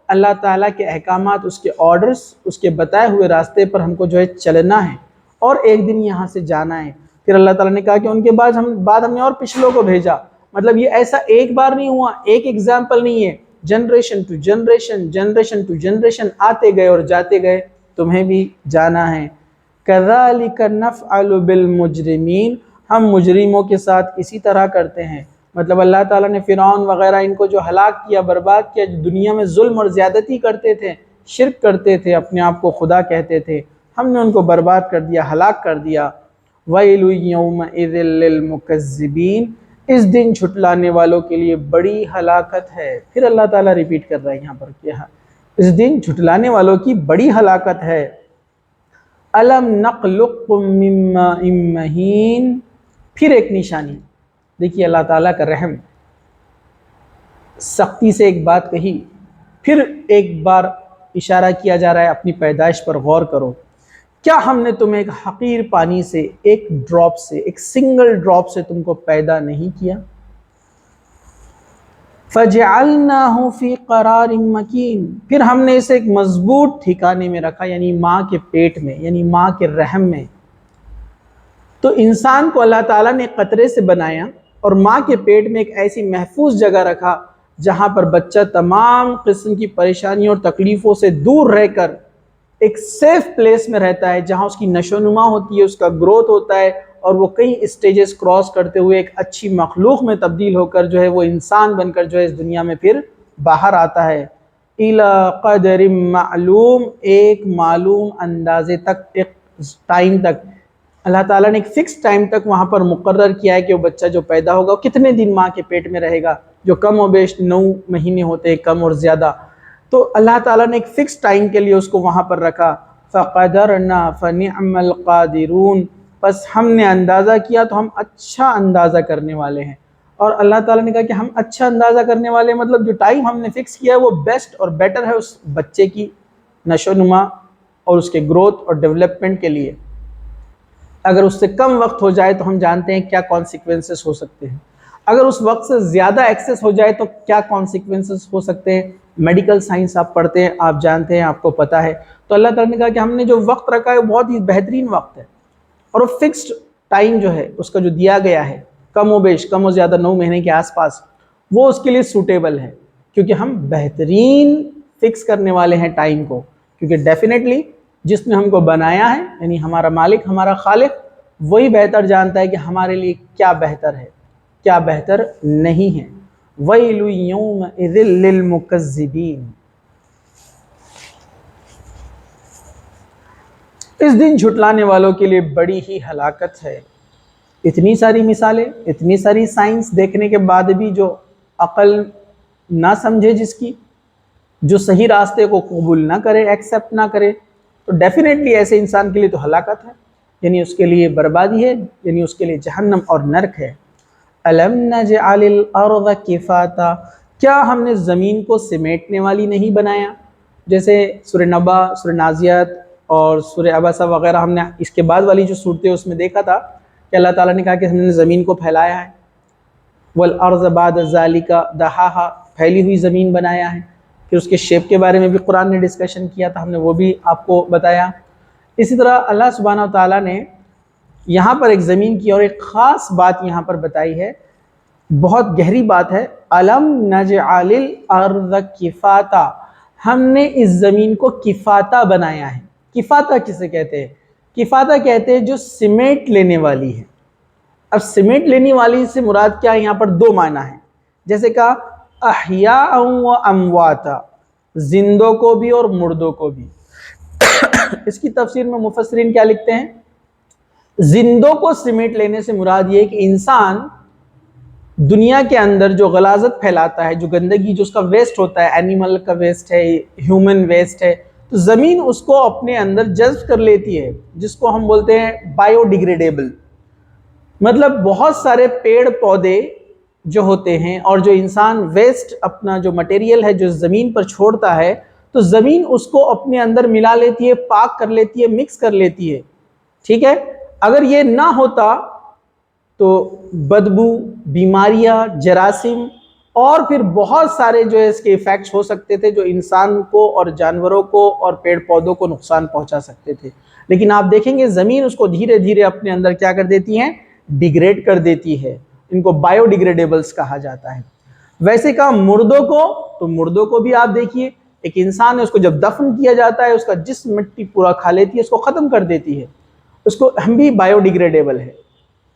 اللہ تعالیٰ کے احکامات، اس کے آرڈرز، اس کے بتائے ہوئے راستے پر ہم کو جو ہے چلنا ہے، اور ایک دن یہاں سے جانا ہے۔ پھر اللہ تعالیٰ نے کہا کہ ان کے بعد ہم نے اور پچھلوں کو بھیجا۔ مطلب یہ ایسا ایک بار نہیں ہوا، ایک ایگزامپل نہیں ہے، generation to generation, generation to generation آتے گئے اور جاتے گئے، تمہیں بھی جانا ہے۔ کذالک نفعل بالمجرمین، ہم مجرموں کے ساتھ اسی طرح کرتے ہیں۔ مطلب اللہ تعالیٰ نے فرعون وغیرہ ان کو جو ہلاک کیا، برباد کیا، جو دنیا میں ظلم اور زیادتی کرتے تھے، شرک کرتے تھے، اپنے آپ کو خدا کہتے تھے، ہم نے ان کو برباد کر دیا، ہلاک کر دیا۔ وَيْلٌ يَوْمَئِذٍ لِّلْمُكَذِّبِينَ، اس دن جھٹلانے والوں کے لیے بڑی ہلاکت ہے۔ پھر اللہ تعالیٰ ریپیٹ کر رہا ہے یہاں پر کہ اس دن جھٹلانے والوں کی بڑی ہلاکت ہے۔ الم نخلقکم من ماء مہین، پھر ایک نشانی. دیکھیے اللہ تعالیٰ کا رحم، سختی سے ایک بات کہی، پھر ایک بار اشارہ کیا جا رہا ہے اپنی پیدائش پر غور کرو. کیا ہم نے تمہیں ایک حقیر پانی سے، ایک ڈراپ سے، ایک سنگل ڈراپ سے تم کو پیدا نہیں کیا؟ فَجَعَلْنَاهُ فِي قَرَارٍ مَكِينٍ، پھر ہم نے اسے ایک مضبوط ٹھکانے میں رکھا، یعنی ماں کے پیٹ میں، یعنی ماں کے رحم میں. تو انسان کو اللہ تعالیٰ نے قطرے سے بنایا اور ماں کے پیٹ میں ایک ایسی محفوظ جگہ رکھا جہاں پر بچہ تمام قسم کی پریشانیوں اور تکلیفوں سے دور رہ کر ایک سیف پلیس میں رہتا ہے، جہاں اس کی نشو و نما ہوتی ہے، اس کا گروتھ ہوتا ہے، اور وہ کئی اسٹیجز کراس کرتے ہوئے ایک اچھی مخلوق میں تبدیل ہو کر جو ہے وہ انسان بن کر جو ہے اس دنیا میں پھر باہر آتا ہے. اِلَىٰ قَدْرٍ معلوم، ایک معلوم اندازے تک، ایک ٹائم تک. اللہ تعالیٰ نے ایک فکس ٹائم تک وہاں پر مقرر کیا ہے کہ وہ بچہ جو پیدا ہوگا وہ کتنے دن ماں کے پیٹ میں رہے گا، جو کم و بیش 9 مہینے ہوتے ہیں، کم اور زیادہ. تو اللہ تعالیٰ نے ایک فکس ٹائم کے لیے اس کو وہاں پر رکھا. فَقَدَرْنَا فَنِعْمَ الْقَادِرُونَ، بس ہم نے اندازہ کیا تو ہم اچھا اندازہ کرنے والے ہیں. اور اللہ تعالیٰ نے کہا کہ ہم اچھا اندازہ کرنے والے ہیں، مطلب جو ٹائم ہم نے فکس کیا ہے وہ بیسٹ اور بیٹر ہے اس بچے کی نشو و نما اور اس کے گروتھ اور ڈیولپمنٹ کے لیے. اگر اس سے کم وقت ہو جائے تو ہم جانتے ہیں کیا کانسیکوینسز ہو سکتے ہیں، اگر اس وقت سے زیادہ ایکسیس ہو جائے تو کیا کانسیکوینسز ہو سکتے ہیں. میڈیکل سائنس آپ پڑھتے ہیں، آپ جانتے ہیں، آپ کو پتہ ہے. تو اللہ تعالیٰ نے کہا کہ ہم نے جو وقت رکھا ہے وہ بہت ہی بہترین وقت ہے، اور وہ فکسڈ ٹائم جو ہے اس کا جو دیا گیا ہے، کم و بیش، کم و زیادہ 9 مہینے کے آس پاس، وہ اس کے لیے سوٹیبل ہے، کیونکہ ہم بہترین فکس کرنے والے ہیں ٹائم کو. کیونکہ ڈیفینیٹلی جس نے ہم کو بنایا ہے، یعنی ہمارا مالک، ہمارا خالق، وہی بہتر جانتا ہے کہ ہمارے لیے کیا بہتر ہے، کیا بہتر نہیں ہے. وَيْلٌ يَوْمَئِذٍ لِّلْمُكَذِّبِينَ، اس دن جھٹلانے والوں کے لیے بڑی ہی ہلاکت ہے. اتنی ساری مثالیں، اتنی ساری سائنس دیکھنے کے بعد بھی جو عقل نہ سمجھے، جس کی جو صحیح راستے کو قبول نہ کرے، ایکسیپٹ نہ کرے، تو ڈیفینیٹلی ایسے انسان کے لیے تو ہلاکت ہے، یعنی اس کے لیے بربادی ہے، یعنی اس کے لیے جہنم اور نرک ہے. أَلَمْ نَجْعَلِ الْأَرْضَ كِفَاتًا، کیا ہم نے زمین کو سمیٹنے والی نہیں بنایا؟ جیسے سورہ نبا، سورہ نازیات اور سورہ عبسہ وغیرہ، ہم نے اس کے بعد والی جو صورتیں اس میں دیکھا تھا کہ اللہ تعالیٰ نے کہا کہ ہم نے زمین کو پھیلایا ہے. وَالْأَرْضَ بَعْدَ ذَلِكَ دَحَاهَا، پھیلی ہوئی زمین بنایا ہے. پھر اس کے شیپ کے بارے میں بھی قرآن نے ڈسکشن کیا تھا، ہم نے وہ بھی آپ کو بتایا. اسی طرح اللہ سبحانہ و تعالیٰ نے یہاں پر ایک زمین کی اور ایک خاص بات یہاں پر بتائی ہے، بہت گہری بات ہے. أَلَمْ نَجْعَلِ الْأَرْضَ كِفَاتًا، ہم نے اس زمین کو کفاتہ بنایا ہے. کفاتہ کسے کہتے ہیں؟ کفاتہ کہتے ہیں جو سمیٹ لینے والی ہے. اب سمیٹ لینے والی سے مراد کیا ہے؟ یہاں پر 2 معنی ہیں. جیسے کہا احیاء و امواتا، زندوں کو بھی اور مردوں کو بھی. اس کی تفسیر میں مفسرین کیا لکھتے ہیں؟ زندوں کو سمیٹ لینے سے مراد یہ ہے کہ انسان دنیا کے اندر جو غلاظت پھیلاتا ہے، جو گندگی، جو اس کا ویسٹ ہوتا ہے، اینیمل کا ویسٹ ہے، ہیومن ویسٹ ہے، تو زمین اس کو اپنے اندر جذب کر لیتی ہے، جس کو ہم بولتے ہیں بایو ڈیگریڈیبل. مطلب بہت سارے پیڑ پودے جو ہوتے ہیں اور جو انسان ویسٹ، اپنا جو مٹیریل ہے جو زمین پر چھوڑتا ہے، تو زمین اس کو اپنے اندر ملا لیتی ہے، پاک کر لیتی ہے، مکس کر لیتی ہے. ٹھیک ہے، اگر یہ نہ ہوتا تو بدبو، بیماریاں، جراثیم اور پھر بہت سارے جو ہے اس کے ایفیکٹس ہو سکتے تھے جو انسان کو اور جانوروں کو اور پیڑ پودوں کو نقصان پہنچا سکتے تھے. لیکن آپ دیکھیں گے زمین اس کو دھیرے دھیرے اپنے اندر کیا کر دیتی ہیں؟ ڈیگریڈ کر دیتی ہے. ان کو بایو ڈیگریڈیبلز کہا جاتا ہے. ویسے کہا مردوں کو، تو مردوں کو بھی آپ دیکھیے، ایک انسان ہے، اس کو جب دفن کیا جاتا ہے اس کا جسم مٹی پورا کھا لیتی ہے، اس کو ختم کر دیتی ہے، اس کو ہم بھی بایو ڈیگریڈیبل ہے.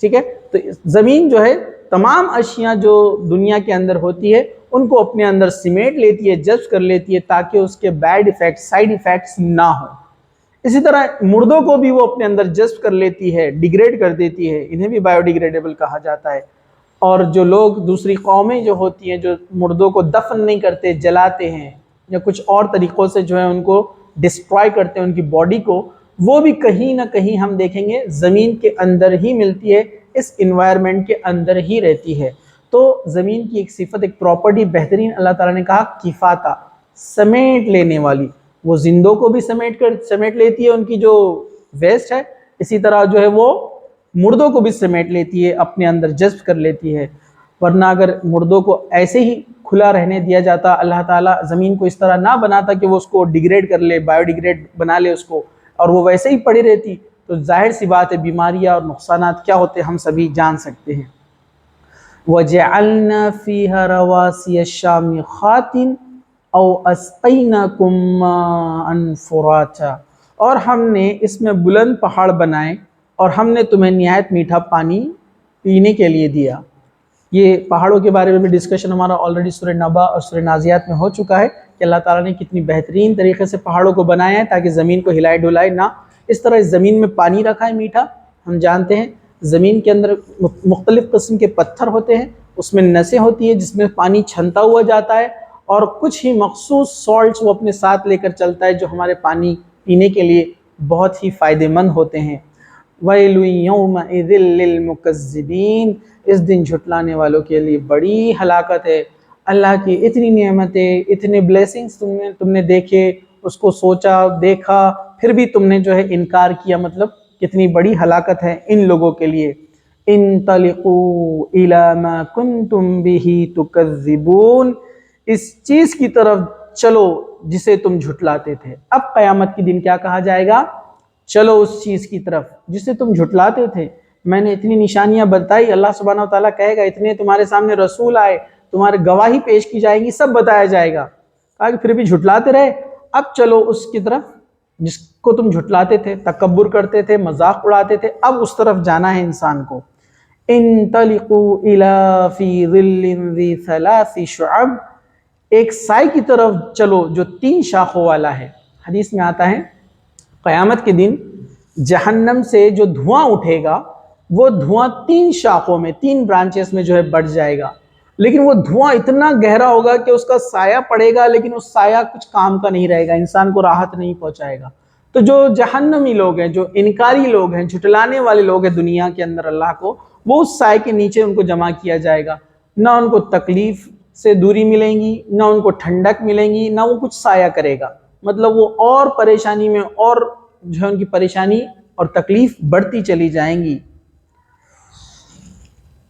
ٹھیک ہے، تو زمین جو ہے تمام اشیاء جو دنیا کے اندر ہوتی ہے ان کو اپنے اندر سمیٹ لیتی ہے، جذب کر لیتی ہے، تاکہ اس کے بیڈ ایفیکٹس، سائیڈ ایفیکٹس نہ ہوں. اسی طرح مردوں کو بھی وہ اپنے اندر جذب کر لیتی ہے، ڈیگریڈ کر دیتی ہے، انہیں بھی بایو ڈیگریڈیبل کہا جاتا ہے. اور جو لوگ، دوسری قومیں جو ہوتی ہیں جو مردوں کو دفن نہیں کرتے، جلاتے ہیں یا کچھ اور طریقوں سے جو ہے ان کو ڈسٹرائے کرتے ہیں ان کی باڈی کو، وہ بھی کہیں نہ کہیں ہم دیکھیں گے زمین کے اندر ہی ملتی ہے، اس انوائرمنٹ کے اندر ہی رہتی ہے۔ تو زمین کی ایک صفت، ایک پراپرٹی بہترین اللہ تعالیٰ نے کہا کفاتہ، سمیٹ لینے والی۔ وہ زندوں کو بھی سمیٹ لیتی ہے، ان کی جو ویسٹ ہے، اسی طرح جو ہے وہ مردوں کو بھی سمیٹ لیتی ہے، اپنے اندر جذب کر لیتی ہے۔ ورنہ اگر مردوں کو ایسے ہی کھلا رہنے دیا جاتا، اللہ تعالیٰ زمین کو اس طرح نہ بناتا کہ وہ اس کو ڈیگریڈ کر لے، بایو ڈیگریڈ بنا لے اس کو، اور وہ ویسے ہی پڑی رہتی، تو ظاہر سی بات ہے بیماریاں اور نقصانات کیا ہوتے ہم سبھی جان سکتے ہیں۔ وَجَعَلْنَا فِيهَا رَوَاسِيَ شَامِخَاتٍ أَوْ أَسْقَيْنَاكُمْ مَاءً فُرَاتًا، اور ہم نے اس میں بلند پہاڑ بنائے اور ہم نے تمہیں نہایت میٹھا پانی پینے کے لیے دیا۔ یہ پہاڑوں کے بارے میں بھی ڈسکشن ہمارا آلریڈی سورہ نبا اور سورہ نازیات میں ہو چکا ہے کہ اللہ تعالیٰ نے کتنی بہترین طریقے سے پہاڑوں کو بنایا ہے تاکہ زمین کو ہلائے ڈلائے نہ۔ اس طرح اس زمین میں پانی رکھا ہے میٹھا، ہم جانتے ہیں زمین کے اندر مختلف قسم کے پتھر ہوتے ہیں، اس میں نسیں ہوتی ہیں جس میں پانی چھنتا ہوا جاتا ہے، اور کچھ ہی مخصوص سالٹس وہ اپنے ساتھ لے کر چلتا ہے جو ہمارے پانی پینے کے لیے بہت ہی فائدہ مند ہوتے ہیں۔ وَيْلٌ يَوْمَئِذٍ لِّلْمُكَذِّبِينَ، اس دن جھٹلانے والوں کے لیے بڑی ہلاکت ہے۔ اللہ کی اتنی نعمتیں، اتنے بلیسنگز تم نے دیکھے، اس کو سوچا دیکھا، پھر بھی تم نے جو ہے انکار کیا، مطلب کتنی بڑی ہلاکت ہے ان لوگوں کے لیے۔ انطلقوا الی ما کنتم بہ تکذبون، اس چیز کی طرف چلو جسے تم جھٹلاتے تھے۔ اب قیامت کے دن کیا کہا جائے گا؟ چلو اس چیز کی طرف جسے تم جھٹلاتے تھے۔ میں نے اتنی نشانیاں بتائی، اللہ سبحانہ و تعالیٰ کہے گا اتنے تمہارے سامنے رسول آئے، تمہارے گواہی پیش کی جائیں گی، سب بتایا جائے گا، کہا کہ پھر بھی جھٹلاتے رہے۔ اب چلو اس کی طرف جس کو تم جھٹلاتے تھے، تکبر کرتے تھے، مذاق اڑاتے تھے، اب اس طرف جانا ہے انسان کو۔ انطلقوا الی فی ظل ذی ثلاث شعب، ایک سائے کی طرف چلو جو 3 شاخوں والا ہے۔ حدیث میں آتا ہے قیامت کے دن جہنم سے جو دھواں اٹھے گا وہ دھواں 3 شاخوں میں، 3 برانچز میں جو ہے بڑھ جائے گا، لیکن وہ دھواں اتنا گہرا ہوگا کہ اس کا سایہ پڑے گا لیکن اس سایہ کچھ کام کا نہیں رہے گا، انسان کو راحت نہیں پہنچائے گا۔ تو جو جہنمی لوگ ہیں، جو انکاری لوگ ہیں، جھٹلانے والے لوگ ہیں دنیا کے اندر اللہ کو، وہ اس سائے کے نیچے ان کو جمع کیا جائے گا۔ نہ ان کو تکلیف سے دوری ملیں گی، نہ ان کو ٹھنڈک ملیں گی، نہ وہ کچھ سایہ کرے گا، مطلب وہ اور پریشانی میں اور جو ہے ان کی پریشانی اور تکلیف بڑھتی چلی جائیں گی۔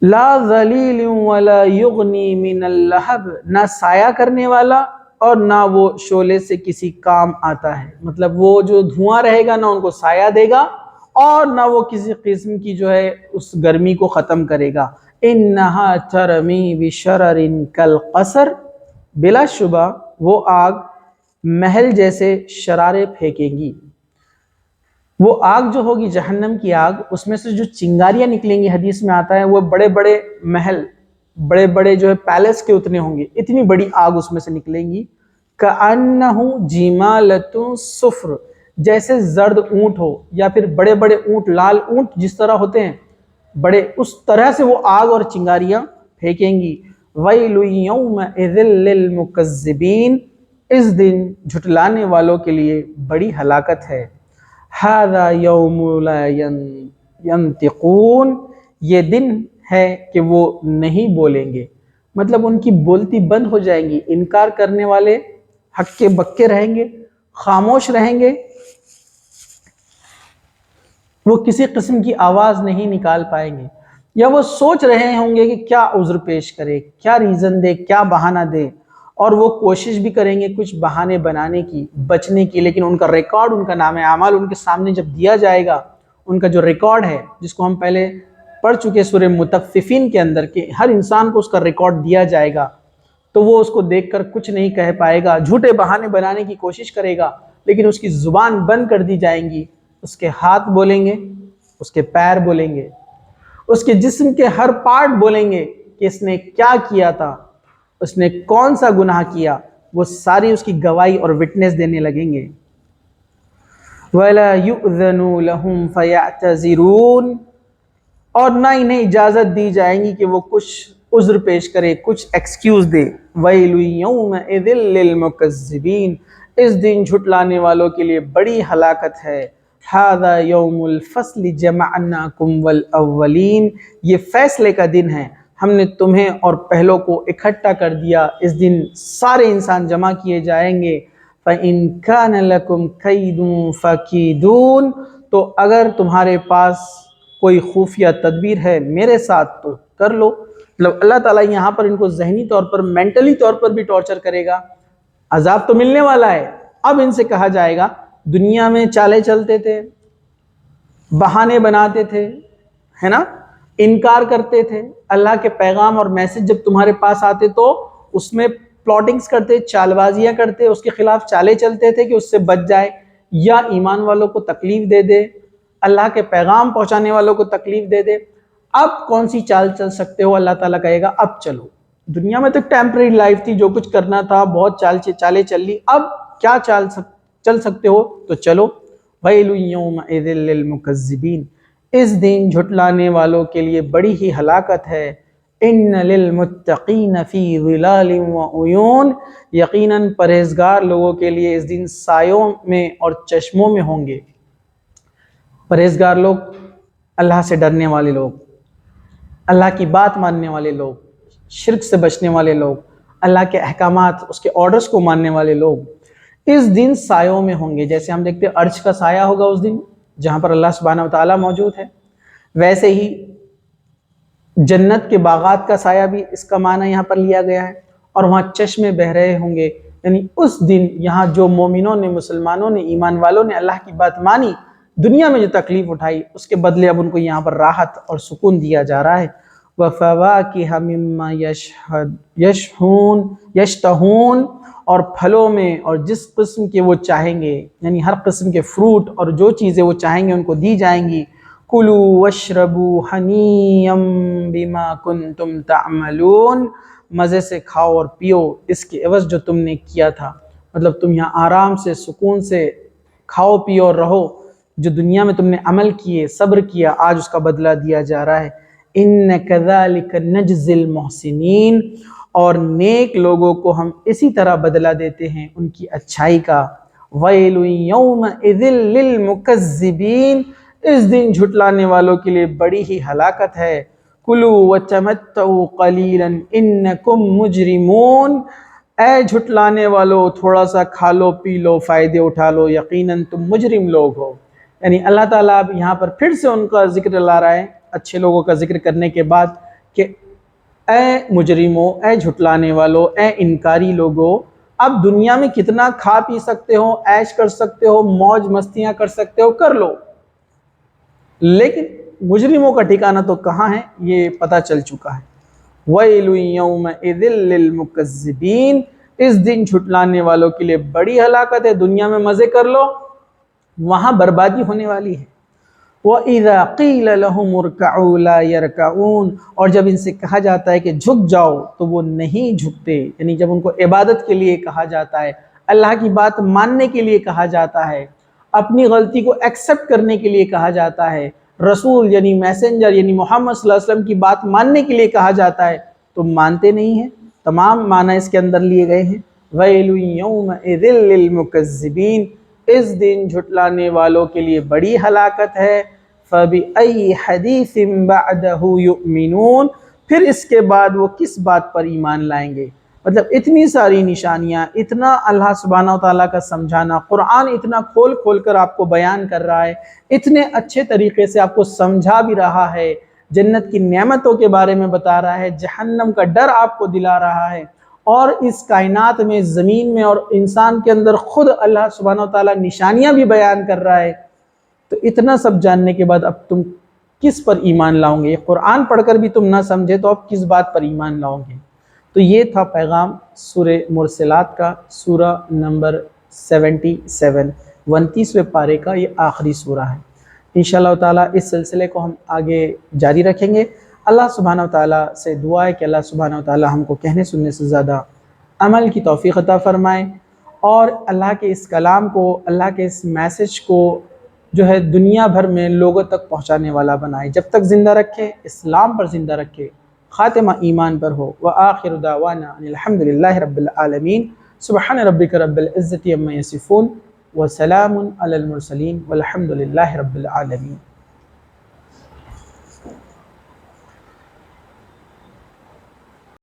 لا ذلیل ولا یغنی من اللہب، نہ سایہ کرنے والا اور نہ وہ شعلے سے کسی کام آتا ہے، مطلب وہ جو دھواں رہے گا نہ ان کو سایہ دے گا اور نہ وہ کسی قسم کی جو ہے اس گرمی کو ختم کرے گا۔ انہا ترمی بشرر کالقصر، بلا شبہ وہ آگ محل جیسے شرارے پھینکے گی۔ وہ آگ جو ہوگی جہنم کی آگ، اس میں سے جو چنگاریاں نکلیں گی، حدیث میں آتا ہے وہ بڑے بڑے محل، بڑے بڑے جو ہے پیلس کے اتنے ہوں گے، اتنی بڑی آگ اس میں سے نکلیں گی۔ کأنہ جمالۃ صفر، جیسے زرد اونٹ ہو، یا پھر بڑے بڑے اونٹ، لال اونٹ جس طرح ہوتے ہیں بڑے، اس طرح سے وہ آگ اور چنگاریاں پھینکیں گی۔ ویل یومئذ للمکذبین، اس دن جھٹلانے والوں کے لیے بڑی ہلاکت ہے۔ ھذا یوم لا ینطقون، یہ دن ہے کہ وہ نہیں بولیں گے، مطلب ان کی بولتی بند ہو جائیں گی، انکار کرنے والے ہکے بکے رہیں گے، خاموش رہیں گے، وہ کسی قسم کی آواز نہیں نکال پائیں گے، یا وہ سوچ رہے ہوں گے کہ کیا عذر پیش کرے، کیا ریزن دے، کیا بہانہ دے، اور وہ کوشش بھی کریں گے کچھ بہانے بنانے کی، بچنے کی، لیکن ان کا ریکارڈ، ان کا نام اعمال ان کے سامنے جب دیا جائے گا، ان کا جو ریکارڈ ہے جس کو ہم پہلے پڑھ چکے سورہ مطففین کے اندر کہ ہر انسان کو اس کا ریکارڈ دیا جائے گا، تو وہ اس کو دیکھ کر کچھ نہیں کہہ پائے گا، جھوٹے بہانے بنانے کی کوشش کرے گا، لیکن اس کی زبان بند کر دی جائیں گی، اس کے ہاتھ بولیں گے، اس کے پیر بولیں گے، اس کے جسم کے ہر پارٹ بولیں گے کہ اس نے کیا کیا تھا، اس نے کون سا گناہ کیا، وہ ساری اس کی گواہی اور وٹنس دینے لگیں گے۔ وَلَا يُؤْذَنُ لَهُمْ فَيَعْتَذِرُونَ، اور نہ انہیں اجازت دی جائیں گی کہ وہ کچھ عذر پیش کرے، کچھ ایکسکیوز دے۔ وَيْلٌ يَوْمَئِذٍ لِّلْمُكَذِّبِينَ، اس دن جھٹلانے والوں کے لیے بڑی ہلاکت ہے۔ ھذا یوم الفصل جمعناکم والاولین، یہ فیصلے کا دن ہے، ہم نے تمہیں اور پہلوں کو اکٹھا کر دیا، اس دن سارے انسان جمع کیے جائیں گے۔ فَإِن كَانَ لَكُمْ كَيْدٌ فَكِيدُونِ، تو اگر تمہارے پاس کوئی خفیہ تدبیر ہے میرے ساتھ تو کر لو۔ مطلب اللہ تعالیٰ یہاں پر ان کو ذہنی طور پر، مینٹلی طور پر بھی ٹارچر کرے گا۔ عذاب تو ملنے والا ہے، اب ان سے کہا جائے گا دنیا میں چالیں چلتے تھے، بہانے بناتے تھے، ہے نا، انکار کرتے تھے، اللہ کے پیغام اور میسج جب تمہارے پاس آتے تو اس میں پلاٹنگز کرتے، چال بازیاں کرتے، اس کے خلاف چالیں چلتے تھے کہ اس سے بچ جائے، یا ایمان والوں کو تکلیف دے دے، اللہ کے پیغام پہنچانے والوں کو تکلیف دے دے۔ اب کون سی چال چل سکتے ہو؟ اللہ تعالیٰ کہے گا اب چلو، دنیا میں تو ٹیمپرری لائف تھی، جو کچھ کرنا تھا بہت چالیں چل لی، اب کیا چل سکتے ہو تو چلو۔ وَيْلٌ يَوْمَئِذٍ لِّلْمُكَذِّبِينَ، اس دن جھٹلانے والوں کے لیے بڑی ہی ہلاکت ہے۔ اِنَّ لِلْمُتَّقِينَ فِي ظِلَالٍ وَعُيُونٍ، یقیناً پرہیزگار لوگوں کے لیے اس دن سایوں میں اور چشموں میں ہوں گے۔ پرہیزگار لوگ، اللہ سے ڈرنے والے لوگ، اللہ کی بات ماننے والے لوگ، شرک سے بچنے والے لوگ، اللہ کے احکامات، اس کے آرڈرز کو ماننے والے لوگ اس دن سایوں میں ہوں گے۔ جیسے ہم دیکھتے ہیں عرش کا سایہ ہوگا اس دن جہاں پر اللہ سبحانہ وتعالیٰ موجود ہے، ویسے ہی جنت کے باغات کا سایہ بھی اس کا معنی یہاں پر لیا گیا ہے، اور وہاں چشمے بہہ رہے ہوں گے۔ یعنی اس دن یہاں جو مومنوں نے، مسلمانوں نے، ایمان والوں نے اللہ کی بات مانی، دنیا میں جو تکلیف اٹھائی، اس کے بدلے اب ان کو یہاں پر راحت اور سکون دیا جا رہا ہے۔ وَفَوَاكِهَ مِمَّا يَشْتَهُونَ، اور پھلوں میں اور جس قسم کے وہ چاہیں گے، یعنی ہر قسم کے فروٹ اور جو چیزیں وہ چاہیں گے ان کو دی جائیں گی۔ کُلُوا وَاشْرَبُوا حَنِيًّا بِمَا كُنتُمْ تَعْمَلُونَ، مزے سے کھاؤ اور پیو اس کے عوض جو تم نے کیا تھا۔ مطلب تم یہاں آرام سے، سکون سے کھاؤ پیو اور رہو، جو دنیا میں تم نے عمل کیے، صبر کیا، آج اس کا بدلہ دیا جا رہا ہے۔ إِنَّ كَذَلِكَ نَجْزِي الْمُحْسِنِينَ، اور نیک لوگوں کو ہم اسی طرح بدلہ دیتے ہیں ان کی اچھائی کا۔ وَيْلٌ يَوْمَئِذٍ لِّلْمُكَذِّبِينَ، اس دن جھٹلانے والوں کے لیے بڑی ہی ہلاکت ہے۔ کُلُوا وَتَمَتَّعُوا قَلِيلًا إِنَّكُمْ مُجْرِمُونَ، اے جھٹلانے والو تھوڑا سا کھا لو پی لو، فائدے اٹھا لو، یقیناً تم مجرم لوگ ہو۔ یعنی اللہ تعالیٰ اب یہاں پر پھر سے ان کا ذکر لا رہا ہے، اچھے لوگوں کا ذکر کرنے کے بعد، کہ اے مجرموں، اے جھٹلانے والو، اے انکاری لوگو، اب دنیا میں کتنا کھا پی سکتے ہو، عیش کر سکتے ہو، موج مستیاں کر سکتے ہو، کر لو، لیکن مجرموں کا ٹھکانہ تو کہاں ہے یہ پتہ چل چکا ہے۔ وَيْلٌ يَوْمَئِذٍ لِّلْمُكَذِّبِينَ، اس دن جھٹلانے والوں کے لیے بڑی ہلاکت ہے۔ دنیا میں مزے کر لو، وہاں بربادی ہونے والی ہے۔ وَإِذَا قِيلَ لَهُمُ ارْكَعُوا لَا يَرْكَعُونَ، اور جب ان سے کہا جاتا ہے کہ جھک جاؤ تو وہ نہیں جھکتے، یعنی جب ان کو عبادت کے لیے کہا جاتا ہے، اللہ کی بات ماننے کے لیے کہا جاتا ہے، اپنی غلطی کو ایکسیپٹ کرنے کے لیے کہا جاتا ہے، رسول یعنی میسنجر یعنی محمد صلی اللہ علیہ وسلم کی بات ماننے کے لیے کہا جاتا ہے تو مانتے نہیں ہیں۔ تمام معنی اس کے اندر لیے گئے ہیں۔ وَيْلٌ يَوْمَئِذٍ لِّلْمُكَذِّبِينَ، اس دن جھٹلانے والوں کے لیے بڑی ہلاکت ہے۔ فَبِأَيِّ حَدِيثٍ بَعْدَهُ يُؤْمِنُونَ، پھر اس کے بعد وہ کس بات پر ایمان لائیں گے؟ مطلب اتنی ساری نشانیاں، اتنا اللہ سبحانہ وتعالیٰ کا سمجھانا، قرآن اتنا کھول کھول کر آپ کو بیان کر رہا ہے، اتنے اچھے طریقے سے آپ کو سمجھا بھی رہا ہے، جنت کی نعمتوں کے بارے میں بتا رہا ہے، جہنم کا ڈر آپ کو دلا رہا ہے، اور اس کائنات میں، زمین میں اور انسان کے اندر خود اللہ سبحانہ وتعالیٰ نشانیاں بھی بیان کر رہا ہے، تو اتنا سب جاننے کے بعد اب تم کس پر ایمان لاؤ گے؟ قرآن پڑھ کر بھی تم نہ سمجھے تو اب کس بات پر ایمان لاؤ گے؟ تو یہ تھا پیغام سورہ مرسلات کا، سورہ نمبر 77، 29ویں پارے کا یہ آخری سورہ ہے۔ انشاءاللہ تعالیٰ اس سلسلے کو ہم آگے جاری رکھیں گے۔ اللہ سبحانہ وتعالیٰ سے دعا ہے کہ اللہ سبحانہ وتعالیٰ ہم کو کہنے سننے سے زیادہ عمل کی توفیق عطا فرمائے، اور اللہ کے اس کلام کو، اللہ کے اس میسج کو جو ہے دنیا بھر میں لوگوں تک پہنچانے والا بنائے، جب تک زندہ رکھے، اسلام پر زندہ رکھے، خاتمہ ایمان پر ہو۔ وآخر دعوانا ان الحمد للہ رب العالمین۔ سبحان ربک رب العزت عما یصفون، وسلام علی المرسلین والحمد للہ رب العالمین۔